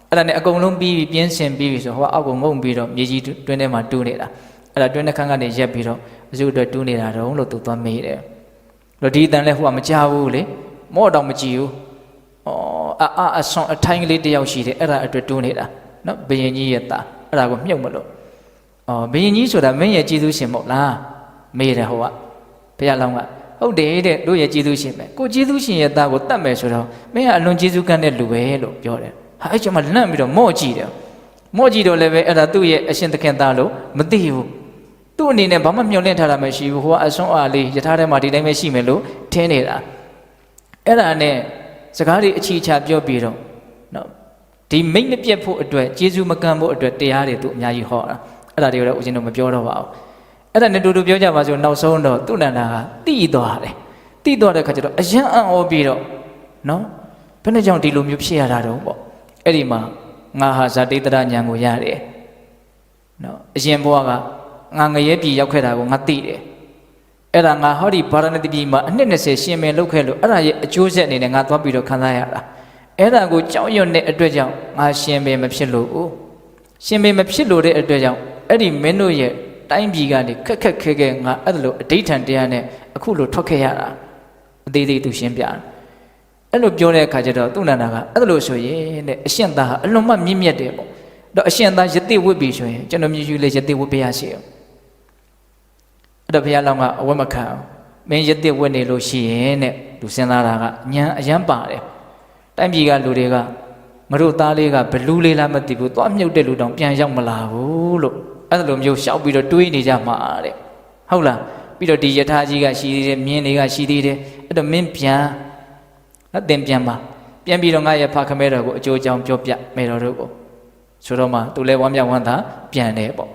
အဲ့ဒါနဲ့အကုန်လုံးပြီးပြင်းစင်ပြီးပြီဆိုဟိုအောက်ကိုငုံပြီးတော့မြေကြီးတွင်းထဲမှာတူးနေတာအဲ့ဒါတွင်းတစ်ခန်းကနေရက်ပြီးတော့အစုအတွက်တူးနေတာတော့လို့သူသွားမေးတယ်လို့ဒီအတန်လဲဟိုကမကြဘူးလေမော့တော့မကြည့်ဘူးအဆွန်အထိုင်းကလေးတယောက်ရှိတယ်အဲ့ဒါအတွက်တူးနေတာနော်ဘယင်ကြီးရဲ့သားအဲ့ဒါကိုမြုပ်မလို့ဘယင်ကြီးဆိုတာမင်းရဲ့ကျေးဇူးရှင်မဟုတ်လားမေးတယ်ဟိုကဘုရားလောင်းကဟုတ်တယ်တဲ့တို့ရဲ့ကျေးဇူးရှင်ပဲကိုကျေးဇူးရှင်ရဲ့သားကိုတတ်မယ်ဆိုတော့မင်းကအလွန်ကျေးဇူးကမ်းတဲ့လူပဲလို့ပြောတယ်ဟာအဲ့ကျမှလန့်ပြီးတော့မော့ကြည့်တယ်မော့ကြည့်တော့လည်းပဲအဲ့ဒါသူ့ရဲ့အရှင်သခင်သားလို့မသိဘူးသူ့အနေနဲ့ဘာမှမျှော်လင့်ထားတာမရှိဘူးဟိုကအဆွန်အားလေးယထာထဲမှာဒီတိုင်းပဲရှိမယ်လို့ထင်နေတာအဲ့ဒါနဲ့စကားတွေအချီချပြောပြီးတော့နော်ဒီမိတ်မပြတ်ဖို့အတွက်ကျေးဇူးမကမ်းဖို့အတွက်တရားတွေသူအများကြီးဟောတာအဲ့ဒါတွေကိုလည်းဦးဇင်းတို့မပြောတော့ပါဘူးအဲ့ဒါနဲ့တူတူပြောကြပါစို့နောက်ဆုံးတော့သူ့နန္ဒာကတိသွားတယ်တိသွားတဲ့ခါကျတော့အယံအံ့ဩပြီးတော့နော်ဘယ်နဲ့ကြောင့်ဒီလိုမျိုးဖြစ်ရတာတော့ပေါ့အဲ့ဒီမှာငါဟာဇာတိတရဉာဏ်ကိုရတယ်နော်အရင်ဘဝကငါငရဲပြည်ရောက်ခဲ့တာကိုငါသိတယ်အဲ့ဒါငါဟောဒီဗာရဏသီပြည်မှာအနှစ်20ရှင်မင်းလုပ်ခဲ့လို့အဲ့ဒါရဲ့အကျိုးဆက်အနေနဲ့ငါသွားပြီးတော့ခံစားရတာအဲ့ဒါကိုကြောက်ရွံ့တဲ့အတွက်ကြောင့်ငါရှင်မင်းမဖြစ်လို့ရှင်မင်းမဖြစ်လို့တဲ့အတွက်ကြောင့်အဲ့ဒီမင်းတို့ရဲ့တိုင်းပြည်ကနေခက်ခက်ခဲခဲငါအဲ့ဒါလိုအဋိဌံတရားနဲ့အခုလိုထွက်ခဲ့ရတာအသေးသေးသူရှင်းပြတယ်အဲ့လိုပြောတဲ့အခါကျတော့သူနန္ဒာကအဲ့လိုဆိုရင်တဲ့အရှင်သားအလွန်မှမြင့်မြတ်တယ်ပေါ့တော့အရှင်သားယတိဝတ်ပြီဆိုရင်ကျွန်တော်မြည်ယူလေယတိဝတ်ပြရစီအောင်အဲ့တော့ဘုရားလောင်းကအဝတ်မခံအောင်မင်းယတိဝတ်နေလို့ရှိရင်တဲ့သူစဉ်းစားတာကညာအယံပါတယ်တိုင်းပြည်ကလူတွေကငါတို့သားလေးကဘလူးလေးလားမသိဘူးသွားမြုပ်တဲ့လူတောင်ပြန်ရောက်မလာဘူးလို့အဲ့လိုမျိုးရှောက်ပြီးတော့တွေးနေကြမှာတဲ့ဟုတ်လားပြီးတော့ဒီယထာကြီးကရှိသေးတယ်မြင်းတွေကရှိသေးတယ်အဲ့တော့မင်းပြန်နော်တင်ပြန်ပါပြန်ပြီးတော့ငါရဲ့ဖခမဲတော်ကိုအကျိုးအကြောင်းပြောပြမယ်တော်တို့ကိုဆိုတော့မှသူလည်းဝမ်းမြောက်ဝမ်းသာပြန်တယ်ပေါ့